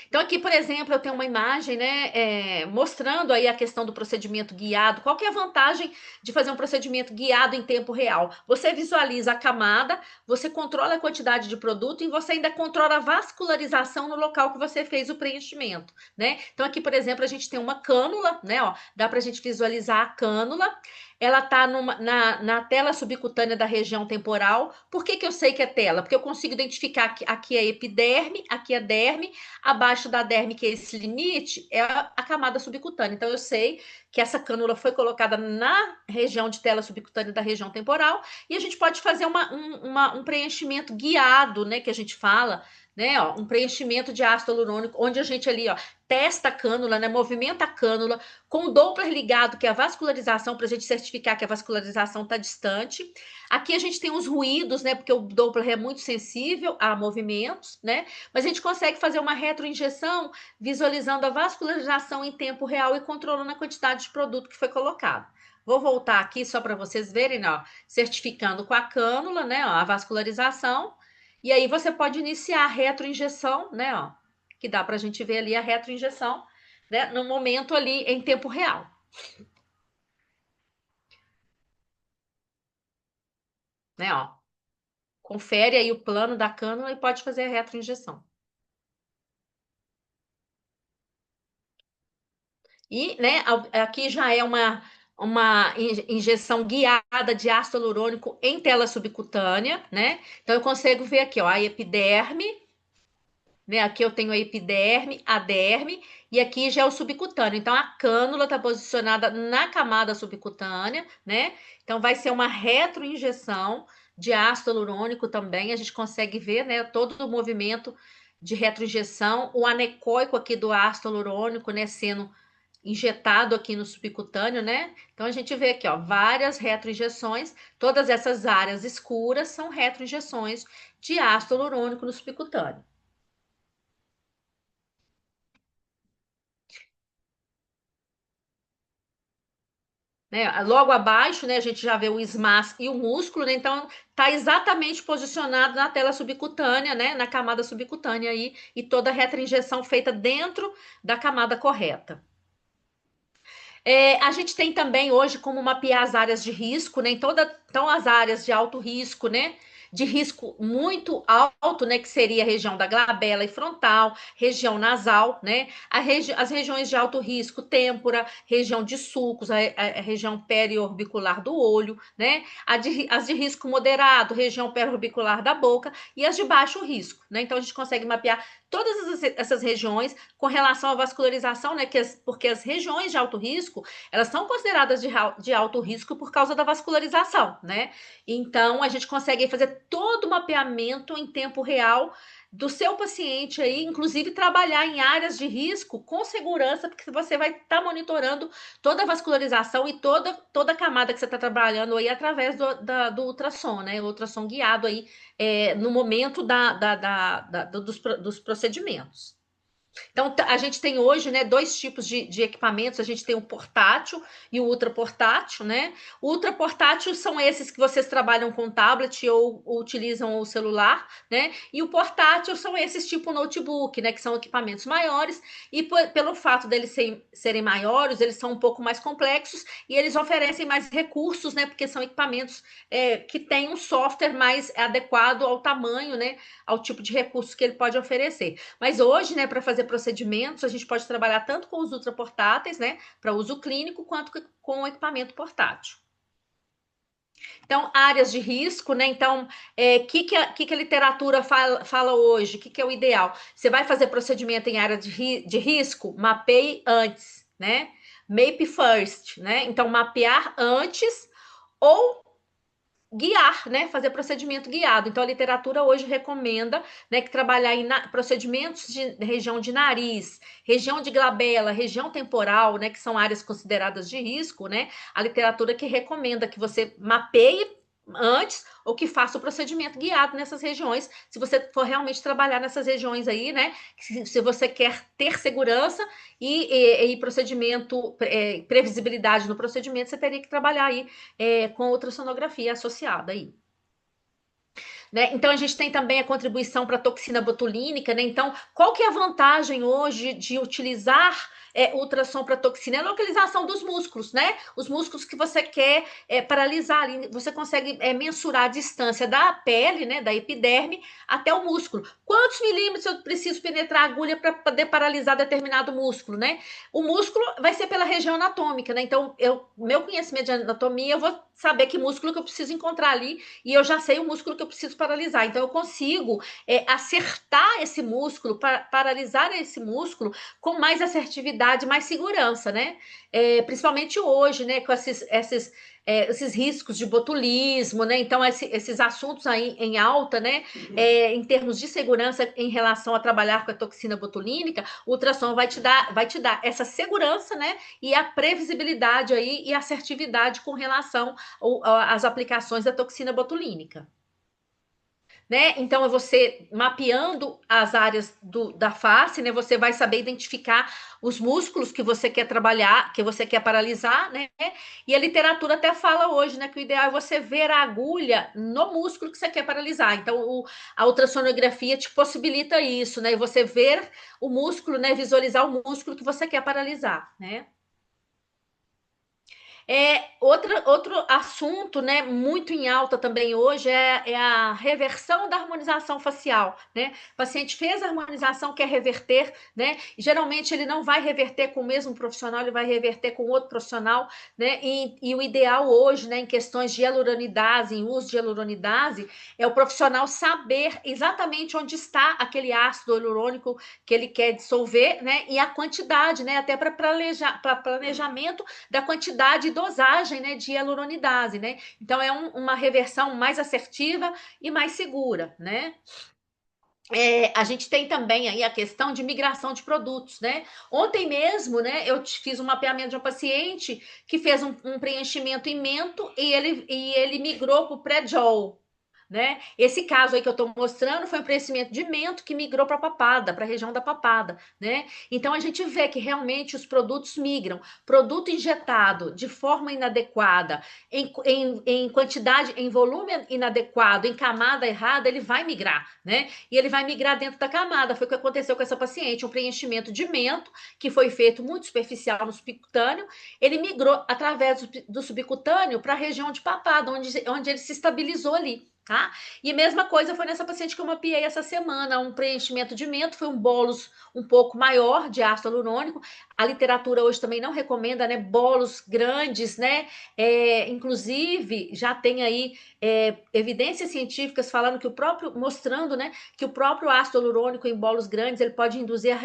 Então, aqui, por exemplo, eu tenho uma imagem, né, mostrando aí a questão do procedimento guiado. Qual que é a vantagem de fazer um procedimento guiado em tempo real? Você visualiza a camada, você controla a quantidade de produto e você ainda controla a vascularização no local que você fez o preenchimento, né? Então, aqui, por exemplo, a gente tem uma cânula, né, ó, dá pra gente visualizar a cânula. ela está na tela subcutânea da região temporal. Por que que eu sei que é tela? Porque eu consigo identificar que aqui é epiderme, aqui é derme, abaixo da derme, que é esse limite, é a camada subcutânea. Então eu sei que essa cânula foi colocada na região de tela subcutânea da região temporal, e a gente pode fazer um preenchimento guiado, né, que a gente fala, né, ó, um preenchimento de ácido hialurônico, onde a gente ali, ó, testa a cânula, né, movimenta a cânula com o Doppler ligado, que é a vascularização, para a gente certificar que a vascularização está distante. Aqui a gente tem os ruídos, né, porque o Doppler é muito sensível a movimentos, né, mas a gente consegue fazer uma retroinjeção visualizando a vascularização em tempo real e controlando a quantidade de produto que foi colocado. Vou voltar aqui só para vocês verem, ó, certificando com a cânula, né, ó, a vascularização. E aí você pode iniciar a retroinjeção, né, ó, que dá para a gente ver ali a retroinjeção, né, no momento ali em tempo real, né, ó. Confere aí o plano da cânula e pode fazer a retroinjeção. E, né, aqui já é uma injeção guiada de ácido hialurônico em tela subcutânea, né? Então eu consigo ver aqui, ó, a epiderme, né? Aqui eu tenho a epiderme, a derme, e aqui já é o subcutâneo. Então a cânula está posicionada na camada subcutânea, né? Então vai ser uma retroinjeção de ácido hialurônico também. A gente consegue ver, né, todo o movimento de retroinjeção, o anecoico aqui do ácido hialurônico, né, sendo injetado aqui no subcutâneo, né? Então a gente vê aqui, ó, várias retroinjeções. Todas essas áreas escuras são retroinjeções de ácido hialurônico no subcutâneo. Né? Logo abaixo, né, a gente já vê o SMAS e o músculo, né? Então está exatamente posicionado na tela subcutânea, né, na camada subcutânea aí, e toda a retroinjeção feita dentro da camada correta. A gente tem também hoje como mapear as áreas de risco, né? Então as áreas de alto risco, né? De risco muito alto, né? Que seria a região da glabela e frontal, região nasal, né? As regiões de alto risco, têmpora, região de sulcos, a região periorbicular do olho, né? As de risco moderado, região periorbicular da boca, e as de baixo risco, né? Então a gente consegue mapear todas essas regiões com relação à vascularização, né? Porque as regiões de alto risco, elas são consideradas de alto risco por causa da vascularização, né? Então, a gente consegue fazer todo o mapeamento em tempo real do seu paciente aí, inclusive trabalhar em áreas de risco com segurança, porque você vai estar monitorando toda a vascularização e toda a camada que você está trabalhando aí através do ultrassom, né? O ultrassom guiado aí no momento dos procedimentos. Então, a gente tem hoje, né, dois tipos de equipamentos. A gente tem o portátil e o ultraportátil, né? O ultraportátil são esses que vocês trabalham com tablet ou utilizam o celular, né? E o portátil são esses tipo notebook, né? Que são equipamentos maiores e pelo fato deles serem maiores, eles são um pouco mais complexos e eles oferecem mais recursos, né? Porque são equipamentos que têm um software mais adequado ao tamanho, né? Ao tipo de recursos que ele pode oferecer. Mas hoje, né, para fazer procedimentos, a gente pode trabalhar tanto com os ultraportáteis, né, para uso clínico, quanto com o equipamento portátil. Então, áreas de risco, né? Então, que a literatura fala hoje? O que é o ideal? Você vai fazer procedimento em área de risco? Mapeie antes, né? Map first, né? Então, mapear antes ou guiar, né? Fazer procedimento guiado. Então, a literatura hoje recomenda, né, que trabalhar em procedimentos de região de nariz, região de glabela, região temporal, né, que são áreas consideradas de risco, né? A literatura que recomenda que você mapeie antes ou que faça o procedimento guiado nessas regiões, se você for realmente trabalhar nessas regiões aí, né? Se você quer ter segurança e procedimento, previsibilidade no procedimento, você teria que trabalhar aí com ultrassonografia associada aí. né? Então a gente tem também a contribuição para a toxina botulínica, né? Então, qual que é a vantagem hoje de utilizar ultrassom para toxina? É a localização dos músculos, né? Os músculos que você quer paralisar ali, você consegue mensurar a distância da pele, né? Da epiderme até o músculo. Quantos milímetros eu preciso penetrar a agulha para poder paralisar determinado músculo, né? O músculo vai ser pela região anatômica, né? Então, meu conhecimento de anatomia, eu vou saber que músculo que eu preciso encontrar ali e eu já sei o músculo que eu preciso paralisar. Então, eu consigo acertar esse músculo, paralisar esse músculo com mais assertividade, mais segurança, né? Principalmente hoje, né? Com esses riscos de botulismo, né? Então, esses assuntos aí em alta, né? Em termos de segurança em relação a trabalhar com a toxina botulínica, o ultrassom vai te dar essa segurança, né? E a previsibilidade aí e assertividade com relação às aplicações da toxina botulínica. Né? Então, é você mapeando as áreas da face, né? Você vai saber identificar os músculos que você quer trabalhar, que você quer paralisar, né? E a literatura até fala hoje, né? Que o ideal é você ver a agulha no músculo que você quer paralisar. Então, a ultrassonografia te possibilita isso, né? E você ver o músculo, né? Visualizar o músculo que você quer paralisar, né? Outro assunto, né, muito em alta também hoje é a reversão da harmonização facial, né? O paciente fez a harmonização, quer reverter, né? E geralmente ele não vai reverter com o mesmo profissional, ele vai reverter com outro profissional, né? E o ideal hoje, né, em questões de hialuronidase, em uso de hialuronidase, é o profissional saber exatamente onde está aquele ácido hialurônico que ele quer dissolver, né? E a quantidade, né? Até para planejamento da quantidade e dosagem, né, de hialuronidase, né? Então é uma reversão mais assertiva e mais segura, né? A gente tem também aí a questão de migração de produtos, né? Ontem mesmo, né, eu fiz um mapeamento de um paciente que fez um preenchimento em mento e ele migrou para o Predjol, né? Esse caso aí que eu estou mostrando foi um preenchimento de mento que migrou para a papada, para a região da papada, né? Então a gente vê que realmente os produtos migram. Produto injetado de forma inadequada, em quantidade, em volume inadequado, em camada errada, ele vai migrar, né? E ele vai migrar dentro da camada. Foi o que aconteceu com essa paciente, um preenchimento de mento que foi feito muito superficial no subcutâneo, ele migrou através do subcutâneo para a região de papada, onde ele se estabilizou ali. Tá? E a mesma coisa foi nessa paciente que eu mapeei essa semana, um preenchimento de mento, foi um bolos um pouco maior de ácido hialurônico. A literatura hoje também não recomenda, né, bolos grandes, né? Inclusive já tem aí evidências científicas falando que mostrando, né, que o próprio ácido hialurônico em bolos grandes ele pode induzir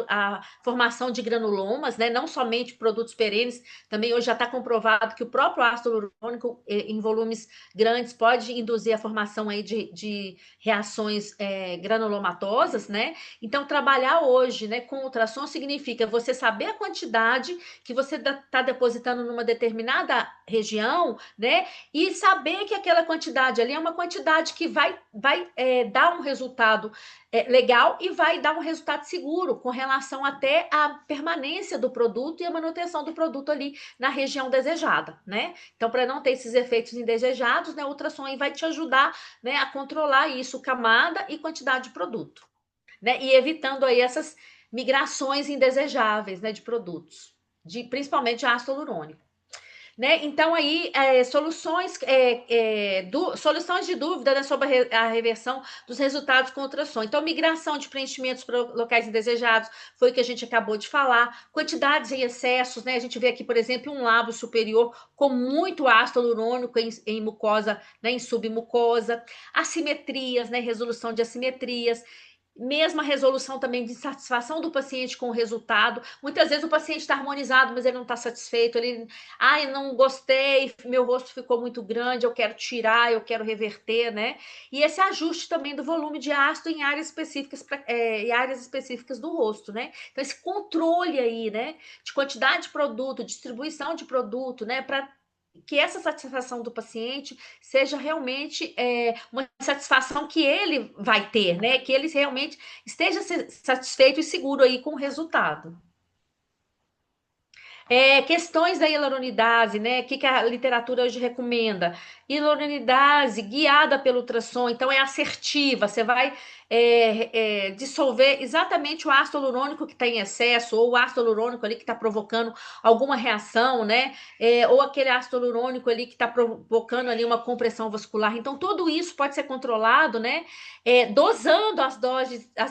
a formação de granulomas, né? Não somente produtos perenes, também hoje já está comprovado que o próprio ácido hialurônico em volumes grandes pode induzir a formação aí de reações granulomatosas, né? Então, trabalhar hoje, né, com ultrassom significa você saber a quantidade que você está depositando numa determinada região, né? E saber que aquela quantidade ali é uma quantidade que vai dar um resultado legal e vai dar um resultado seguro com relação até à permanência do produto e a manutenção do produto ali na região desejada, né? Então, para não ter esses efeitos indesejados, né, o ultrassom aí vai te ajudar, né, a controlar isso, camada e quantidade de produto, né? E evitando aí essas migrações indesejáveis, né, de produtos, principalmente ácido hialurônico. Né? Então, aí, soluções de dúvida, né, sobre a reversão dos resultados com ultrassom. Então, migração de preenchimentos para locais indesejados, foi o que a gente acabou de falar. Quantidades em excessos, né? A gente vê aqui, por exemplo, um lábio superior com muito ácido hialurônico em mucosa, né, em submucosa. Assimetrias, né? Resolução de assimetrias. Mesma resolução também de insatisfação do paciente com o resultado. Muitas vezes o paciente está harmonizado, mas ele não está satisfeito. Ai, não gostei, meu rosto ficou muito grande, eu quero tirar, eu quero reverter, né? E esse ajuste também do volume de ácido em áreas específicas do rosto, né? Então, esse controle aí, né, de quantidade de produto, distribuição de produto, né, para que essa satisfação do paciente seja realmente uma satisfação que ele vai ter, né? Que ele realmente esteja satisfeito e seguro aí com o resultado. Questões da hialuronidase, né? O que que a literatura hoje recomenda? Hialuronidase guiada pelo ultrassom, então é assertiva, você vai dissolver exatamente o ácido hialurônico que está em excesso, ou o ácido hialurônico ali que está provocando alguma reação, né? Ou aquele ácido hialurônico ali que está provocando ali uma compressão vascular. Então, tudo isso pode ser controlado, né? Dosando as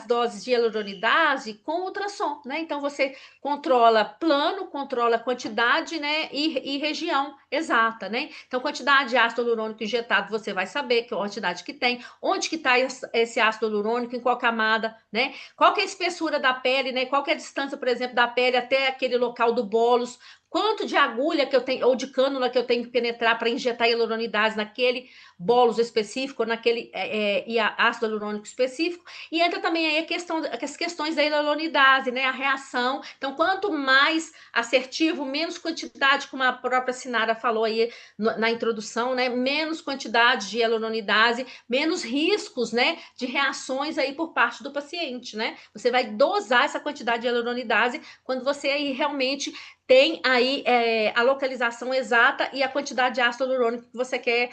doses de hialuronidase com ultrassom, né? Então, você controla plano, controla quantidade, né, e região exata, né? Então, quantidade de ácido hialurônico injetado, você vai saber que quantidade que tem, onde que está esse ácido hialurônico, em qual camada, né? Qual que é a espessura da pele, né? Qual que é a distância, por exemplo, da pele até aquele local do bólus, quanto de agulha que eu tenho, ou de cânula que eu tenho que penetrar para injetar hialuronidase naquele bólus específico, naquele ácido hialurônico específico, e entra também aí as questões da hialuronidase, né? A reação. Então, quanto mais assertivo, menos quantidade, como a própria Sinara falou aí na introdução, né? Menos quantidade de hialuronidase, menos riscos, né? De reações aí por parte do paciente, né? Você vai dosar essa quantidade de hialuronidase quando você aí realmente tem aí a localização exata e a quantidade de ácido hialurônico que você quer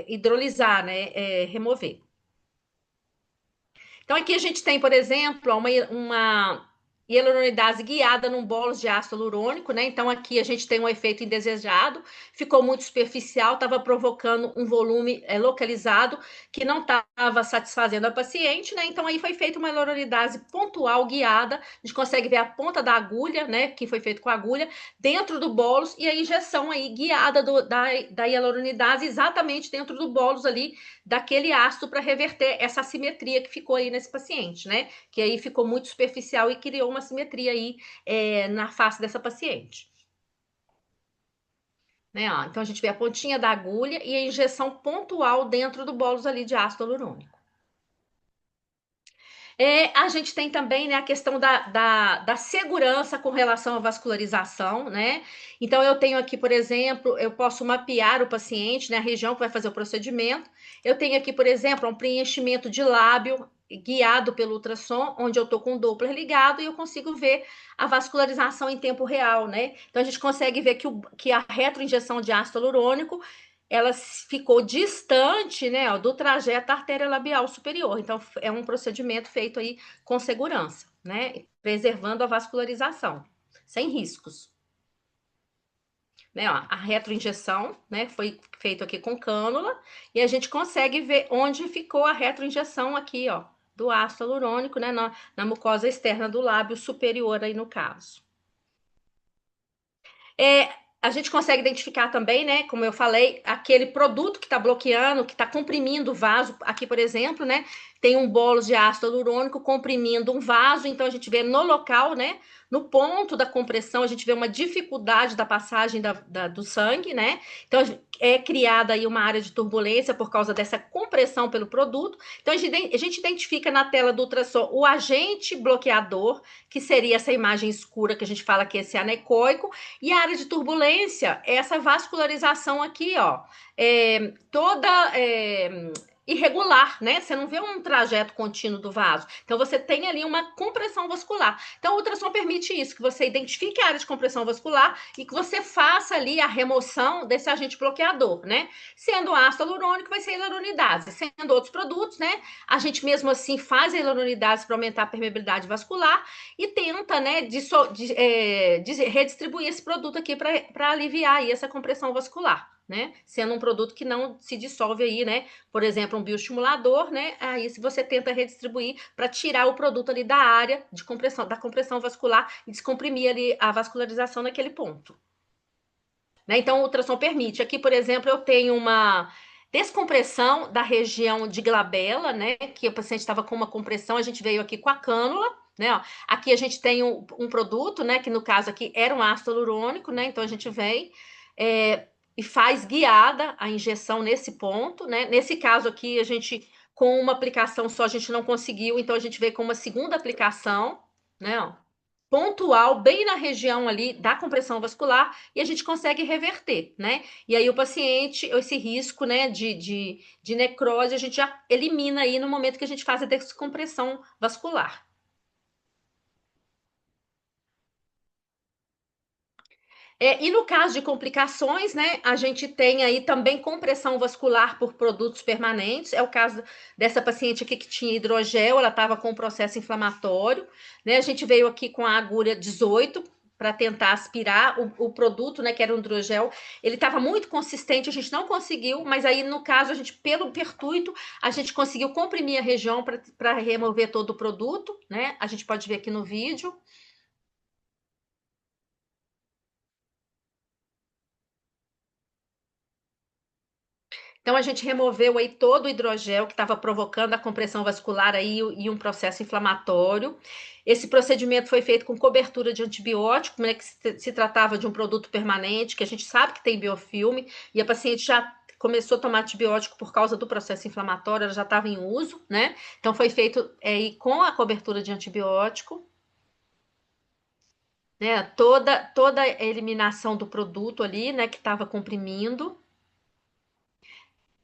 hidrolisar, né? Remover. Então, aqui a gente tem, por exemplo, uma hialuronidase guiada num bolos de ácido hialurônico, né? Então, aqui a gente tem um efeito indesejado, ficou muito superficial, estava provocando um volume localizado que não estava satisfazendo a paciente, né? Então, aí foi feita uma hialuronidase pontual guiada, a gente consegue ver a ponta da agulha, né? Que foi feito com a agulha, dentro do bolos e a injeção aí guiada da hialuronidase exatamente dentro do bolos ali daquele ácido para reverter essa assimetria que ficou aí nesse paciente, né? Que aí ficou muito superficial e criou uma assimetria aí na face dessa paciente. Né, ó, então a gente vê a pontinha da agulha e a injeção pontual dentro do bolus ali de ácido hialurônico. A gente tem também, né, a questão da segurança com relação à vascularização, né? Então, eu tenho aqui, por exemplo, eu posso mapear o paciente, né, a região que vai fazer o procedimento. Eu tenho aqui, por exemplo, um preenchimento de lábio guiado pelo ultrassom, onde eu estou com o Doppler ligado e eu consigo ver a vascularização em tempo real, né? Então, a gente consegue ver que a retroinjeção de ácido hialurônico ela ficou distante, né, ó, do trajeto arteriolabial superior. Então, é um procedimento feito aí com segurança, né, preservando a vascularização, sem riscos. Né, ó, a retroinjeção, né, foi feito aqui com cânula e a gente consegue ver onde ficou a retroinjeção aqui, ó, do ácido hialurônico, né, na mucosa externa do lábio superior aí no caso. É, a gente consegue identificar também, né, como eu falei, aquele produto que está bloqueando, que está comprimindo o vaso. Aqui, por exemplo, né, tem um bolo de ácido hialurônico comprimindo um vaso, então a gente vê no local, né, no ponto da compressão, a gente vê uma dificuldade da passagem do sangue, né? Então é criada aí uma área de turbulência por causa dessa compressão pelo produto. Então a gente identifica na tela do ultrassom o agente bloqueador, que seria essa imagem escura que a gente fala que é esse anecoico, e a área de turbulência é essa vascularização aqui, ó, toda irregular, né? Você não vê um trajeto contínuo do vaso. Então você tem ali uma compressão vascular. Então o ultrassom permite isso, que você identifique a área de compressão vascular e que você faça ali a remoção desse agente bloqueador, né? Sendo ácido hialurônico, vai ser hialuronidase. Sendo outros produtos, né? A gente mesmo assim faz a hialuronidase para aumentar a permeabilidade vascular e tenta, né, redistribuir esse produto aqui para aliviar aí essa compressão vascular, né? Sendo um produto que não se dissolve aí, né? Por exemplo, um bioestimulador, né? Aí se você tenta redistribuir para tirar o produto ali da área de compressão, da compressão vascular e descomprimir ali a vascularização naquele ponto. Né? Então, o ultrassom permite. Aqui, por exemplo, eu tenho uma descompressão da região de glabela, né? Que o paciente estava com uma compressão, a gente veio aqui com a cânula, né? Ó, aqui a gente tem um produto, né? Que no caso aqui era um ácido hialurônico, né? Então a gente vem e faz guiada a injeção nesse ponto, né? Nesse caso aqui, a gente, com uma aplicação só, a gente não conseguiu, então a gente veio com uma segunda aplicação, né? Ó, pontual, bem na região ali da compressão vascular, e a gente consegue reverter, né? E aí o paciente, esse risco, né, de necrose, a gente já elimina aí no momento que a gente faz a descompressão vascular. E no caso de complicações, né, a gente tem aí também compressão vascular por produtos permanentes. É o caso dessa paciente aqui que tinha hidrogel, ela estava com um processo inflamatório, né? A gente veio aqui com a agulha 18 para tentar aspirar o produto, né, que era um hidrogel. Ele estava muito consistente, a gente não conseguiu, mas aí no caso a gente, pelo pertuito, a gente conseguiu comprimir a região para remover todo o produto, né? A gente pode ver aqui no vídeo. Então a gente removeu aí todo o hidrogel que estava provocando a compressão vascular aí e um processo inflamatório. Esse procedimento foi feito com cobertura de antibiótico, né, que se tratava de um produto permanente, que a gente sabe que tem biofilme, e a paciente já começou a tomar antibiótico por causa do processo inflamatório, ela já estava em uso, né? Então foi feito aí com a cobertura de antibiótico, né? Toda a eliminação do produto ali, né, que estava comprimindo.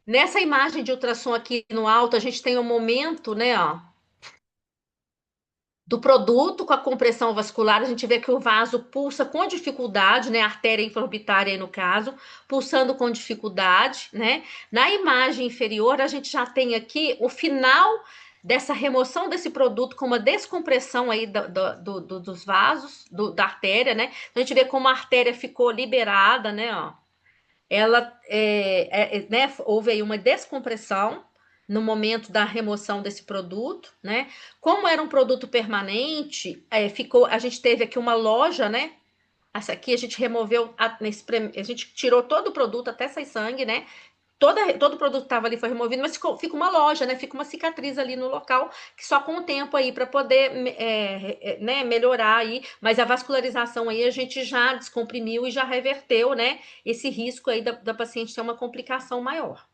Nessa imagem de ultrassom aqui no alto, a gente tem um momento, né, ó, do produto com a compressão vascular. A gente vê que o vaso pulsa com dificuldade, né, a artéria infraorbitária aí no caso, pulsando com dificuldade, né. Na imagem inferior, a gente já tem aqui o final dessa remoção desse produto com uma descompressão aí dos vasos, da artéria, né. A gente vê como a artéria ficou liberada, né, ó, ela né, houve aí uma descompressão no momento da remoção desse produto, né? Como era um produto permanente, a gente teve aqui uma loja, né? Essa aqui a gente removeu, a gente tirou todo o produto até sair sangue, né? Todo o produto que estava ali foi removido, mas fica uma loja, né? Fica uma cicatriz ali no local, que só com o tempo aí para poder né, melhorar aí, mas a vascularização aí a gente já descomprimiu e já reverteu, né? Esse risco aí da paciente ter uma complicação maior.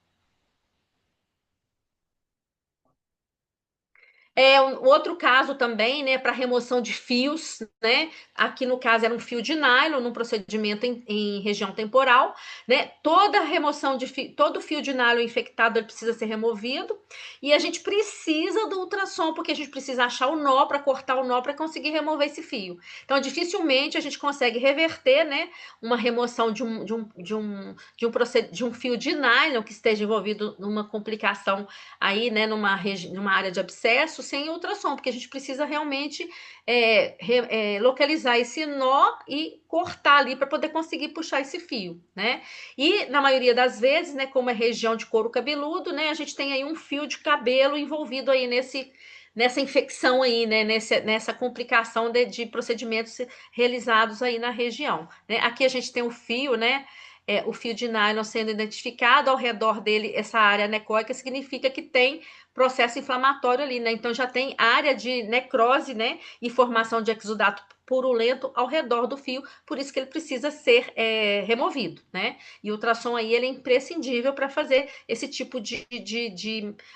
Um outro caso também, né, para remoção de fios, né? Aqui no caso era um fio de nylon, num procedimento em região temporal, né? Toda remoção de fio, todo fio de nylon infectado ele precisa ser removido e a gente precisa do ultrassom porque a gente precisa achar o nó para cortar o nó para conseguir remover esse fio. Então, dificilmente a gente consegue reverter, né, uma remoção de um fio de nylon que esteja envolvido numa complicação aí, né, numa área de abscesso sem ultrassom, porque a gente precisa realmente localizar esse nó e cortar ali para poder conseguir puxar esse fio, né? E na maioria das vezes, né, como é região de couro cabeludo, né, a gente tem aí um fio de cabelo envolvido aí nessa infecção aí, né, nessa complicação de procedimentos realizados aí na região, né? Aqui a gente tem o fio, né, o fio de nylon sendo identificado, ao redor dele essa área necróica significa que tem processo inflamatório ali, né? Então já tem área de necrose, né? E formação de exudato purulento ao redor do fio, por isso que ele precisa ser removido, né? E o ultrassom aí ele é imprescindível para fazer esse tipo de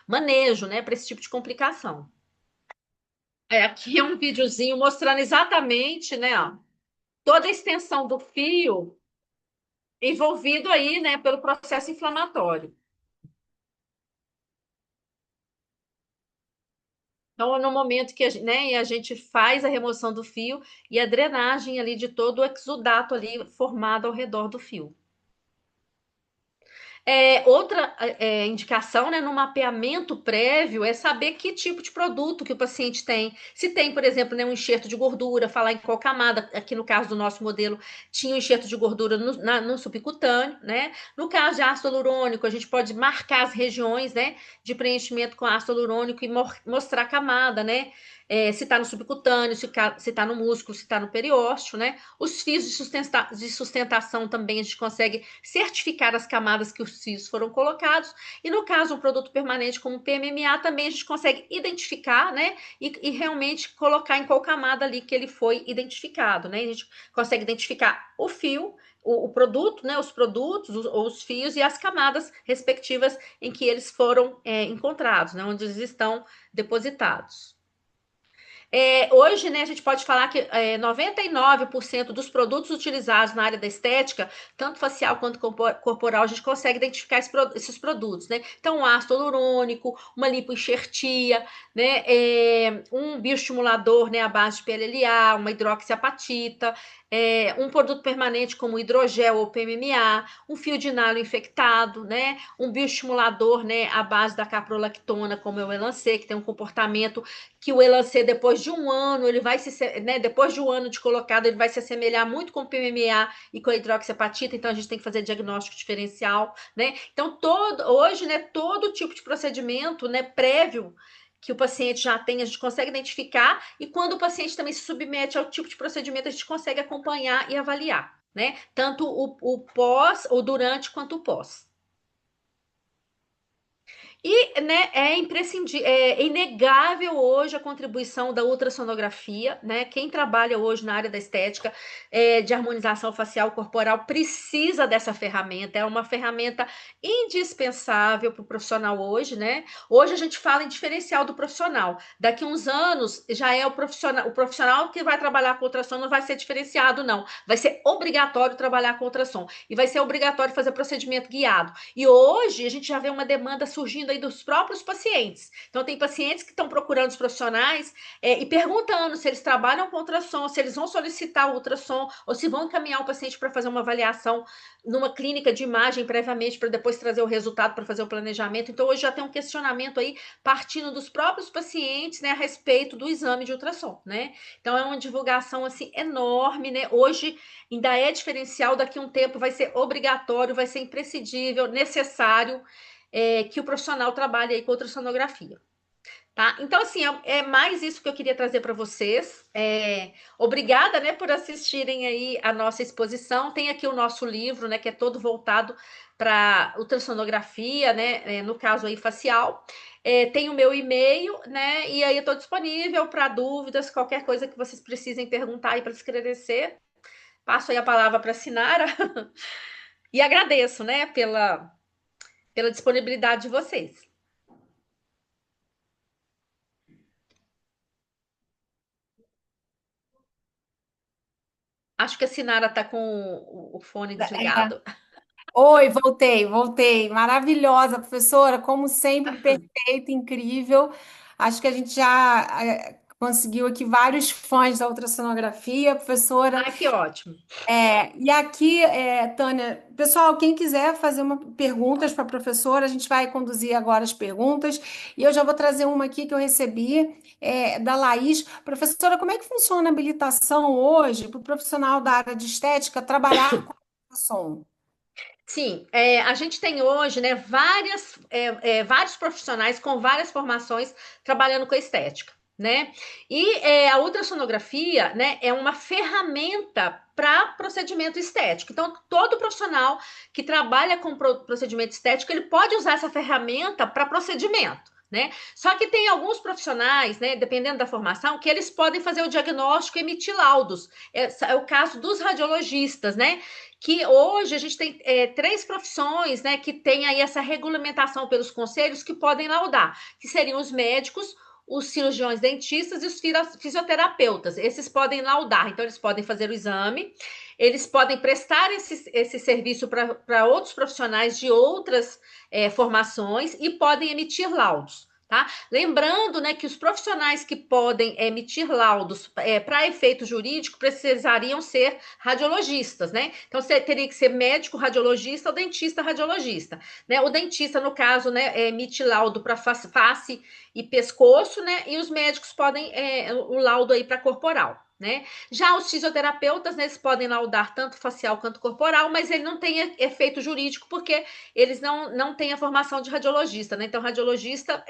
manejo, né? Para esse tipo de complicação. Aqui é um videozinho mostrando exatamente, né? Ó, toda a extensão do fio envolvido aí, né, pelo processo inflamatório. Então, no momento que né, a gente faz a remoção do fio e a drenagem ali de todo o exudato ali formado ao redor do fio. Outra indicação, né, no mapeamento prévio, é saber que tipo de produto que o paciente tem. Se tem, por exemplo, né, um enxerto de gordura, falar em qual camada. Aqui no caso do nosso modelo, tinha um enxerto de gordura no subcutâneo, né? No caso de ácido hialurônico, a gente pode marcar as regiões, né, de preenchimento com ácido hialurônico e mostrar a camada, né? Se está no subcutâneo, se está no músculo, se está no periósteo, né? Os fios de sustentação também a gente consegue certificar as camadas que os fios foram colocados. E no caso, um produto permanente como o PMMA, também a gente consegue identificar, né? E realmente colocar em qual camada ali que ele foi identificado, né? A gente consegue identificar o fio, o produto, né? Os produtos, os fios e as camadas respectivas em que eles foram encontrados, né? Onde eles estão depositados. Hoje, né, a gente pode falar que 99% dos produtos utilizados na área da estética, tanto facial quanto corporal, a gente consegue identificar esses produtos, né? Então, um ácido hialurônico, uma lipoenxertia, né, um bioestimulador, né, à base de PLLA, uma hidroxiapatita, um produto permanente como hidrogel ou PMMA, um fio de nylon infectado, né? Um bioestimulador, né, à base da caprolactona, como é o Elancê, que tem um comportamento que o Elancê, depois de um ano, ele vai se, né, depois de um ano de colocado, ele vai se assemelhar muito com o PMMA e com a hidroxiapatita, então a gente tem que fazer diagnóstico diferencial, né? Então, hoje, né, todo tipo de procedimento, né, prévio que o paciente já tem, a gente consegue identificar, e quando o paciente também se submete ao tipo de procedimento, a gente consegue acompanhar e avaliar, né? Tanto o pós, o durante, quanto o pós. E, né, é imprescindível, é inegável hoje a contribuição da ultrassonografia, né? Quem trabalha hoje na área da estética, de harmonização facial corporal, precisa dessa ferramenta. É uma ferramenta indispensável para o profissional hoje, né? Hoje a gente fala em diferencial do profissional. Daqui a uns anos já é o profissional que vai trabalhar com ultrassom não vai ser diferenciado, não. Vai ser obrigatório trabalhar com ultrassom. E vai ser obrigatório fazer procedimento guiado. E hoje a gente já vê uma demanda surgindo aí dos próprios pacientes. Então, tem pacientes que estão procurando os profissionais e perguntando se eles trabalham com ultrassom, se eles vão solicitar o ultrassom ou se vão encaminhar o paciente para fazer uma avaliação numa clínica de imagem previamente para depois trazer o resultado para fazer o planejamento. Então, hoje já tem um questionamento aí partindo dos próprios pacientes, né, a respeito do exame de ultrassom, né? Então, é uma divulgação assim enorme, né? Hoje ainda é diferencial, daqui a um tempo vai ser obrigatório, vai ser imprescindível, necessário que o profissional trabalhe aí com ultrassonografia. Tá? Então, assim, é mais isso que eu queria trazer para vocês. Obrigada, né, por assistirem aí a nossa exposição. Tem aqui o nosso livro, né, que é todo voltado para ultrassonografia, né, no caso aí facial. Tem o meu e-mail, né, e aí eu estou disponível para dúvidas, qualquer coisa que vocês precisem perguntar aí para esclarecer. Passo aí a palavra para a Sinara e agradeço, né, pela disponibilidade de vocês. Acho que a Sinara está com o fone É. desligado. Oi, voltei. Maravilhosa, professora, como sempre, perfeita, incrível. Acho que a gente já conseguiu aqui vários fãs da ultrassonografia, professora. Ah, que ótimo. E aqui, Tânia, pessoal, quem quiser fazer perguntas para a professora, a gente vai conduzir agora as perguntas. E eu já vou trazer uma aqui que eu recebi, da Laís. Professora, como é que funciona a habilitação hoje para o profissional da área de estética trabalhar com som? Sim, a gente tem hoje, né, vários profissionais com várias formações trabalhando com a estética, né? E a ultrassonografia, né, é uma ferramenta para procedimento estético. Então, todo profissional que trabalha com procedimento estético, ele pode usar essa ferramenta para procedimento. Né? Só que tem alguns profissionais, né, dependendo da formação, que eles podem fazer o diagnóstico e emitir laudos. É o caso dos radiologistas, né? Que hoje a gente tem três profissões, né, que tem aí essa regulamentação pelos conselhos que podem laudar, que seriam os médicos, os cirurgiões dentistas e os fisioterapeutas. Esses podem laudar, então eles podem fazer o exame, eles podem prestar esse serviço para outros profissionais de outras formações e podem emitir laudos. Tá? Lembrando, né, que os profissionais que podem emitir laudos para efeito jurídico precisariam ser radiologistas, né? Então você teria que ser médico radiologista ou dentista radiologista, né? O dentista, no caso, né, emite laudo para face e pescoço, né? E os médicos podem o laudo aí para corporal. Né? Já os fisioterapeutas, né, eles podem laudar tanto facial quanto corporal, mas ele não tem efeito jurídico porque eles não têm a formação de radiologista. Né? Então, radiologista,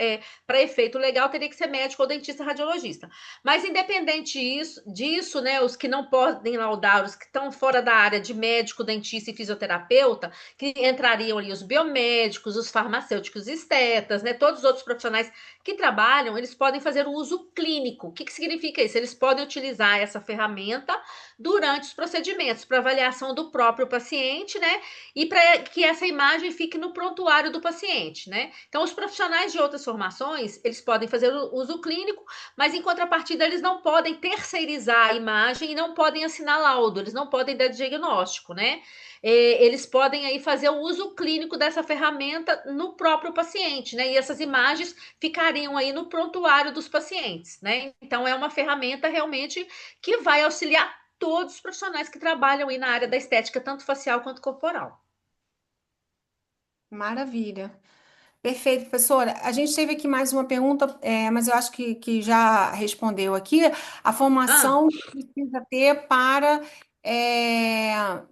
para efeito legal, teria que ser médico ou dentista radiologista. Mas, independente disso, né, os que não podem laudar, os que estão fora da área de médico, dentista e fisioterapeuta, que entrariam ali os biomédicos, os farmacêuticos estetas, né, todos os outros profissionais que trabalham, eles podem fazer o uso clínico. O que significa isso? Eles podem utilizar essa ferramenta durante os procedimentos para avaliação do próprio paciente, né? E para que essa imagem fique no prontuário do paciente, né? Então, os profissionais de outras formações, eles podem fazer o uso clínico, mas em contrapartida, eles não podem terceirizar a imagem e não podem assinar laudo, eles não podem dar diagnóstico, né? Eles podem aí fazer o uso clínico dessa ferramenta no próprio paciente, né? E essas imagens ficariam aí no prontuário dos pacientes, né? Então é uma ferramenta realmente que vai auxiliar todos os profissionais que trabalham aí na área da estética, tanto facial quanto corporal. Maravilha. Perfeito, professora. A gente teve aqui mais uma pergunta, mas eu acho que já respondeu aqui. A Ah, formação que precisa ter para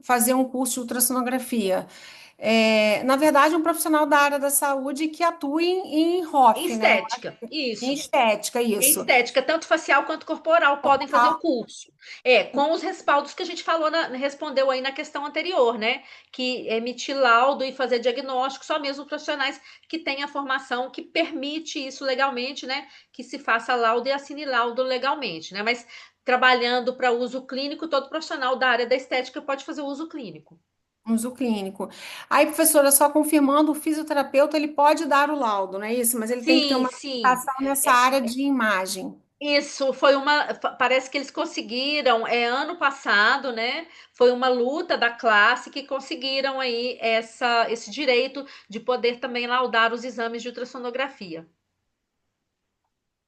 fazer um curso de ultrassonografia. Na verdade, um profissional da área da saúde que atue em ROF, né? estética, Em isso. estética, Em isso. estética, tanto facial quanto corporal, podem fazer o curso. Com os respaldos que a gente falou, respondeu aí na questão anterior, né? Que emitir laudo e fazer diagnóstico, só mesmo profissionais que têm a formação que permite isso legalmente, né? Que se faça laudo e assine laudo legalmente, né? Mas trabalhando para uso clínico, todo profissional da área da estética pode fazer uso clínico. Uso clínico. Aí, professora, só confirmando, o fisioterapeuta ele pode dar o laudo, não é isso? Mas ele tem que ter Sim, uma sim. habilitação nessa área de imagem. Isso foi uma. Parece que eles conseguiram, ano passado, né? Foi uma luta da classe que conseguiram aí esse direito de poder também laudar os exames de ultrassonografia.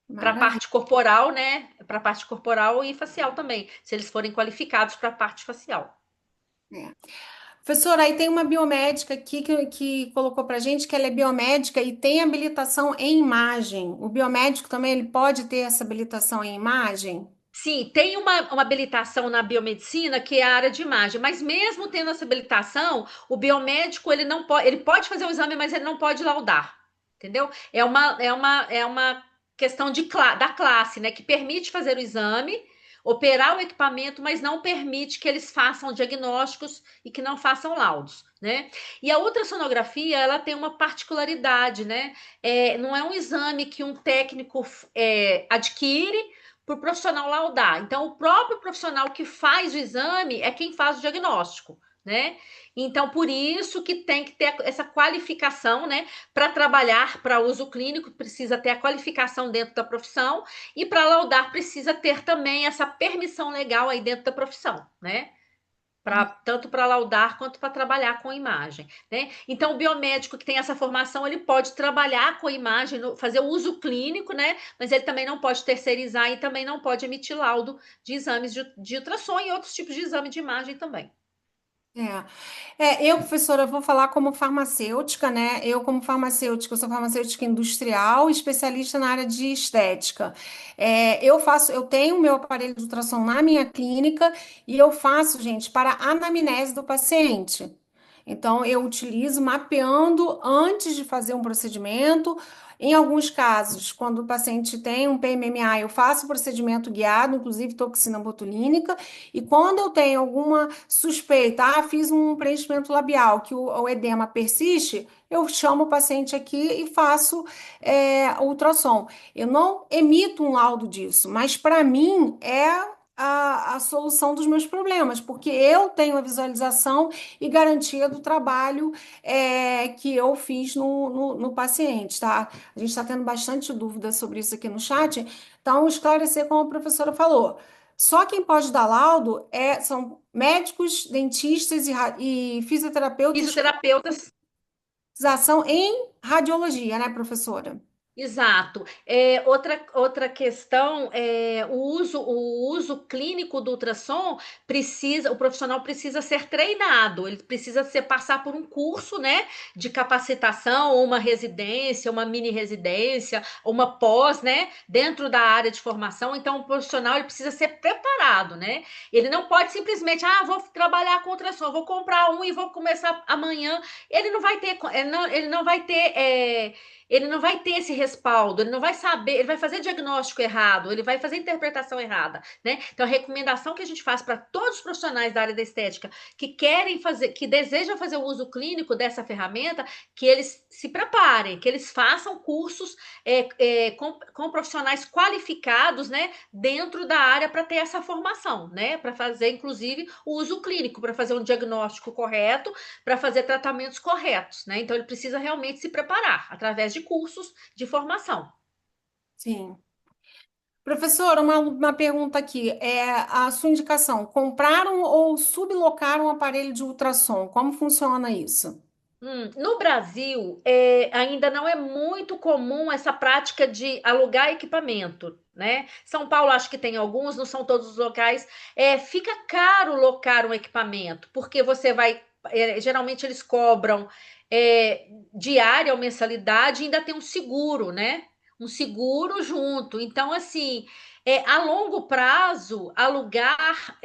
Para a Maravilha. parte corporal, né? Para a parte corporal e facial também, se eles forem qualificados para a parte facial. É. Professora, aí tem uma biomédica aqui que colocou para gente que ela é biomédica e tem habilitação em imagem. O biomédico também ele pode ter essa habilitação em imagem? Sim, tem uma habilitação na biomedicina que é a área de imagem, mas mesmo tendo essa habilitação, o biomédico ele não pode, ele pode fazer o exame, mas ele não pode laudar, entendeu? É uma questão da classe, né, que permite fazer o exame, operar o equipamento, mas não permite que eles façam diagnósticos e que não façam laudos, né? E a ultrassonografia, ela tem uma particularidade, né? Não é um exame que um técnico adquire para o profissional laudar. Então, o próprio profissional que faz o exame é quem faz o diagnóstico, né? Então, por isso que tem que ter essa qualificação, né? Para trabalhar para uso clínico, precisa ter a qualificação dentro da profissão, e para laudar, precisa ter também essa permissão legal aí dentro da profissão, né? Tanto para laudar quanto para trabalhar com imagem, né? Então, o biomédico que tem essa formação, ele pode trabalhar com imagem, fazer o uso clínico, né? Mas ele também não pode terceirizar e também não pode emitir laudo de exames de ultrassom e outros tipos de exame de imagem também. Eu, professora, vou falar como farmacêutica, né? Eu, como farmacêutica, eu sou farmacêutica industrial, especialista na área de estética. Eu tenho meu aparelho de ultrassom na minha clínica e eu faço, gente, para a anamnese do paciente. Então, eu utilizo mapeando antes de fazer um procedimento. Em alguns casos, quando o paciente tem um PMMA, eu faço procedimento guiado, inclusive toxina botulínica. E quando eu tenho alguma suspeita, fiz um preenchimento labial, que o edema persiste, eu chamo o paciente aqui e faço ultrassom. Eu não emito um laudo disso, mas para mim é a solução dos meus problemas, porque eu tenho a visualização e garantia do trabalho que eu fiz no paciente, tá? A gente está tendo bastante dúvida sobre isso aqui no chat, então esclarecer como a professora falou. Só quem pode dar laudo são médicos, dentistas e fisioterapeutas com Fisioterapeutas. especialização em radiologia, né, professora? Exato. Outra questão é o uso clínico do ultrassom o profissional precisa ser treinado, ele precisa passar por um curso, né, de capacitação, ou uma residência, uma mini residência, uma pós, né, dentro da área de formação. Então, o profissional ele precisa ser preparado, né? Ele não pode simplesmente, vou trabalhar com ultrassom, vou comprar um e vou começar amanhã. Ele não vai ter esse respaldo, ele não vai saber, ele vai fazer diagnóstico errado, ele vai fazer interpretação errada, né? Então, a recomendação que a gente faz para todos os profissionais da área da estética que querem fazer, que desejam fazer o uso clínico dessa ferramenta, que eles se preparem, que eles façam cursos com profissionais qualificados, né, dentro da área para ter essa formação, né, para fazer, inclusive, o uso clínico, para fazer um diagnóstico correto, para fazer tratamentos corretos, né? Então, ele precisa realmente se preparar através de cursos de formação. Sim. Professora, uma pergunta aqui. A sua indicação, compraram ou sublocaram um aparelho de ultrassom? Como funciona isso? No Brasil, ainda não é muito comum essa prática de alugar equipamento, né? São Paulo acho que tem alguns, não são todos os locais. Fica caro locar um equipamento, porque você vai. Geralmente eles cobram diária ou mensalidade, e ainda tem um seguro, né? Um seguro junto. Então, assim, a longo prazo, alugar.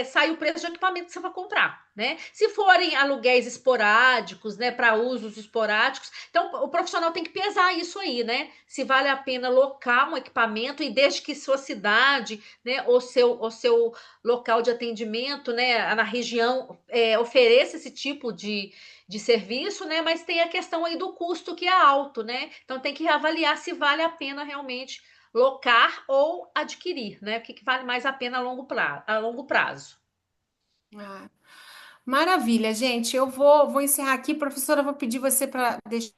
Sai o preço do equipamento que você vai comprar, né? Se forem aluguéis esporádicos, né, para usos esporádicos, então o profissional tem que pesar isso aí, né? Se vale a pena locar um equipamento e desde que sua cidade, né, o seu local de atendimento, né, na região ofereça esse tipo de serviço, né? Mas tem a questão aí do custo que é alto, né? Então tem que avaliar se vale a pena realmente locar ou adquirir, né? O que vale mais a pena a longo prazo. Ah, maravilha, gente. Eu vou encerrar aqui. Professora, eu vou pedir você para Ah, deixar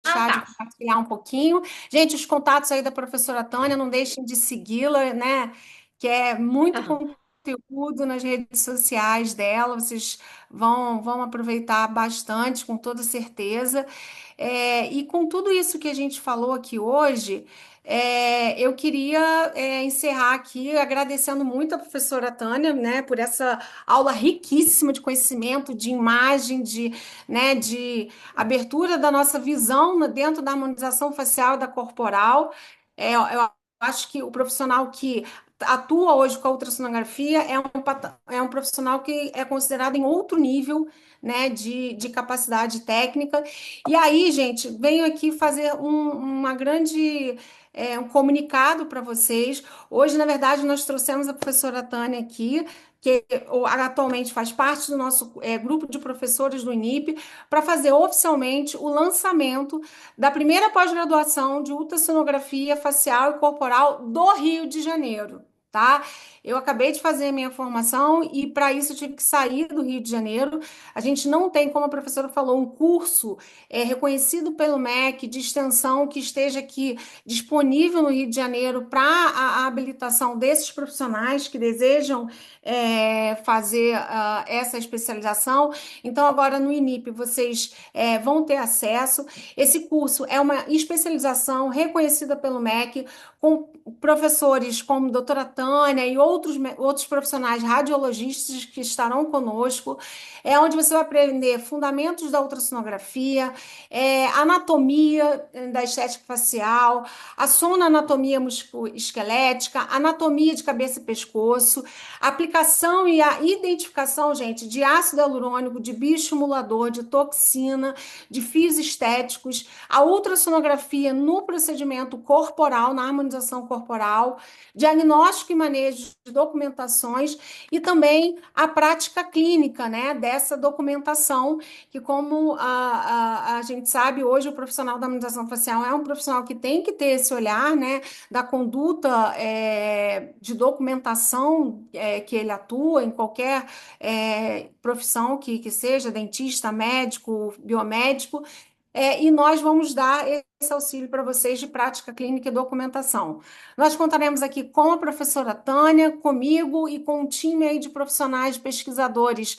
tá. de compartilhar um pouquinho. Gente, os contatos aí da professora Tânia, não deixem de segui-la, né? Que é muito conteúdo nas redes sociais dela. Vocês vão aproveitar bastante, com toda certeza. E com tudo isso que a gente falou aqui hoje, eu queria encerrar aqui agradecendo muito a professora Tânia, né, por essa aula riquíssima de conhecimento, de imagem, né, de abertura da nossa visão dentro da harmonização facial e da corporal. Eu acho que o profissional que atua hoje com a ultrassonografia é um profissional que é considerado em outro nível, né, de capacidade técnica. E aí, gente, venho aqui fazer uma grande. Um comunicado para vocês. Hoje, na verdade, nós trouxemos a professora Tânia aqui, que atualmente faz parte do nosso grupo de professores do INIP, para fazer oficialmente o lançamento da primeira pós-graduação de ultrassonografia facial e corporal do Rio de Janeiro. Tá? Eu acabei de fazer a minha formação e para isso eu tive que sair do Rio de Janeiro. A gente não tem, como a professora falou, um curso reconhecido pelo MEC de extensão que esteja aqui disponível no Rio de Janeiro para a habilitação desses profissionais que desejam fazer essa especialização. Então, agora no INIP, vocês vão ter acesso. Esse curso é uma especialização reconhecida pelo MEC, com professores como a doutora Tânia e outros profissionais radiologistas que estarão conosco. É onde você vai aprender fundamentos da ultrassonografia, anatomia da estética facial, a sonoanatomia musculoesquelética, anatomia de cabeça e pescoço, aplicação e a identificação, gente, de ácido hialurônico, de bioestimulador, de toxina, de fios estéticos, a ultrassonografia no procedimento corporal, na harmonização corporal, diagnóstico e manejo de documentações e também a prática clínica, né, dessa documentação, que como a gente sabe, hoje o profissional da harmonização facial é um profissional que tem que ter esse olhar, né, da conduta de documentação que ele atua em qualquer profissão que seja, dentista, médico, biomédico, e nós vamos dar esse auxílio para vocês de prática clínica e documentação. Nós contaremos aqui com a professora Tânia, comigo e com um time aí de profissionais, pesquisadores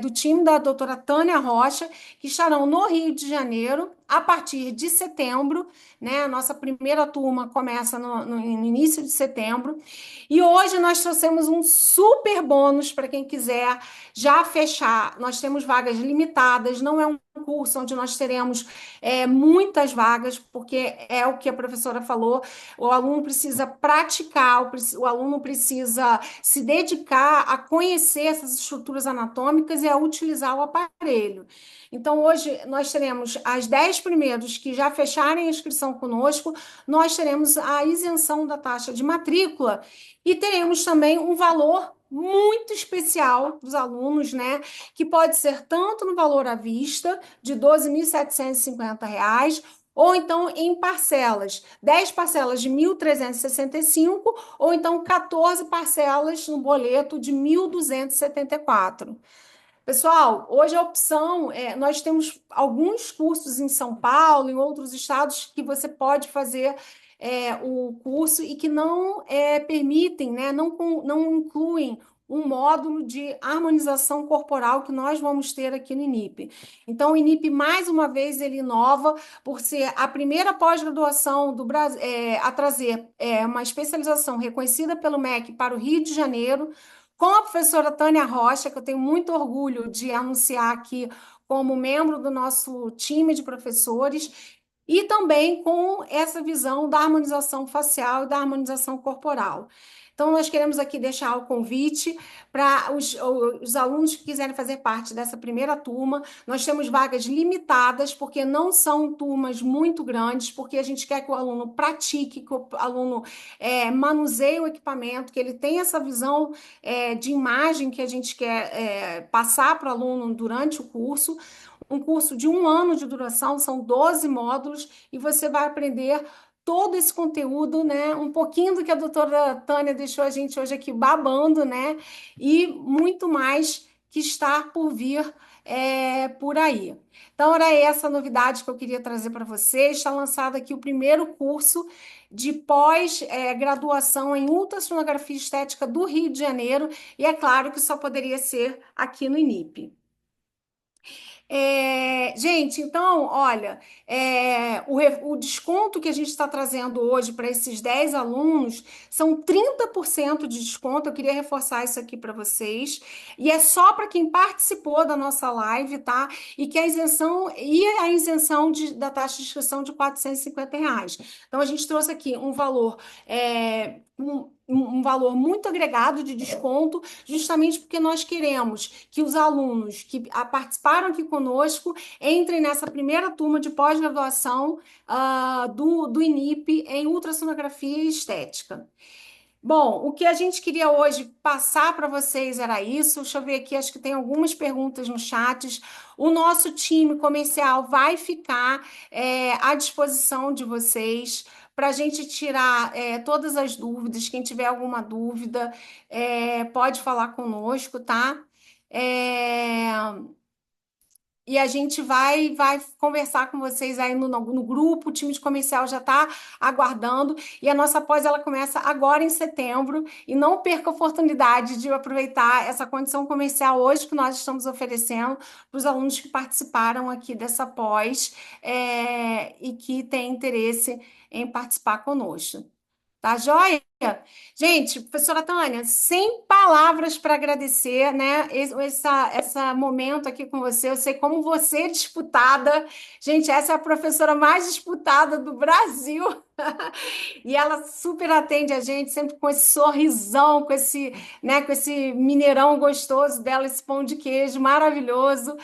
do time da doutora Tânia Rocha, que estarão no Rio de Janeiro a partir de setembro, né? A nossa primeira turma começa no início de setembro. E hoje nós trouxemos um super bônus para quem quiser já fechar. Nós temos vagas limitadas, não é um curso onde nós teremos muitas vagas, porque é o que a professora falou, o aluno precisa praticar, o aluno precisa se dedicar a conhecer essas estruturas anatômicas e a utilizar o aparelho. Então, hoje nós teremos as 10 primeiros que já fecharem a inscrição conosco, nós teremos a isenção da taxa de matrícula e teremos também um valor muito especial dos alunos, né? Que pode ser tanto no valor à vista, de R$ 12.750, ou então em parcelas, 10 parcelas de 1.365, ou então 14 parcelas no boleto de 1.274. Pessoal, hoje a opção nós temos alguns cursos em São Paulo, em outros estados, que você pode fazer o curso e que não permitem, né, não incluem um módulo de harmonização corporal que nós vamos ter aqui no INIP. Então, o INIP, mais uma vez, ele inova por ser a primeira pós-graduação do Brasil a trazer uma especialização reconhecida pelo MEC para o Rio de Janeiro, com a professora Tânia Rocha, que eu tenho muito orgulho de anunciar aqui como membro do nosso time de professores, e também com essa visão da harmonização facial e da harmonização corporal. Então, nós queremos aqui deixar o convite para os alunos que quiserem fazer parte dessa primeira turma. Nós temos vagas limitadas, porque não são turmas muito grandes, porque a gente quer que o aluno pratique, que o aluno manuseie o equipamento, que ele tenha essa visão de imagem que a gente quer passar para o aluno durante o curso. Um curso de 1 ano de duração, são 12 módulos, e você vai aprender todo esse conteúdo, né? Um pouquinho do que a doutora Tânia deixou a gente hoje aqui babando, né? E muito mais que está por vir por aí. Então, era essa a novidade que eu queria trazer para vocês. Está lançado aqui o primeiro curso de pós-graduação em ultrassonografia estética do Rio de Janeiro, e é claro que só poderia ser aqui no INIP. Gente, então, olha, o desconto que a gente está trazendo hoje para esses 10 alunos são 30% de desconto. Eu queria reforçar isso aqui para vocês. E é só para quem participou da nossa live, tá? E a isenção da taxa de inscrição de R$ 450. Então, a gente trouxe aqui um valor. Um valor muito agregado de desconto, justamente porque nós queremos que os alunos que participaram aqui conosco entrem nessa primeira turma de pós-graduação do INIP em ultrassonografia e estética. Bom, o que a gente queria hoje passar para vocês era isso. Deixa eu ver aqui, acho que tem algumas perguntas no chat. O nosso time comercial vai ficar à disposição de vocês para a gente tirar todas as dúvidas. Quem tiver alguma dúvida, pode falar conosco, tá? É, e a gente vai conversar com vocês aí no grupo. O time de comercial já está aguardando. E a nossa pós ela começa agora em setembro. E não perca a oportunidade de aproveitar essa condição comercial hoje que nós estamos oferecendo para os alunos que participaram aqui dessa pós e que têm interesse em participar conosco. Tá joia? Gente, professora Tânia, sem palavras para agradecer, né? Esse momento aqui com você. Eu sei como você é disputada. Gente, essa é a professora mais disputada do Brasil. E ela super atende a gente, sempre com esse sorrisão, com esse mineirão gostoso dela, esse pão de queijo maravilhoso.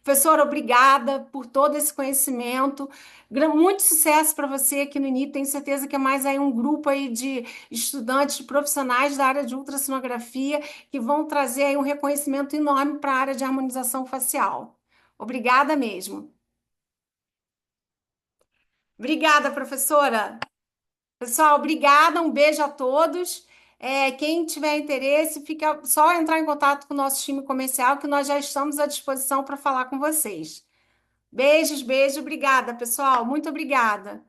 Professora, obrigada por todo esse conhecimento. Muito sucesso para você aqui no INIP. Tenho certeza que é mais aí um grupo aí de estudantes, de profissionais da área de ultrassonografia que vão trazer aí um reconhecimento enorme para a área de harmonização facial. Obrigada mesmo. Obrigada, professora. Pessoal, obrigada. Um beijo a todos. Quem tiver interesse, fica só entrar em contato com o nosso time comercial, que nós já estamos à disposição para falar com vocês. Beijos, beijo, obrigada, pessoal. Muito obrigada.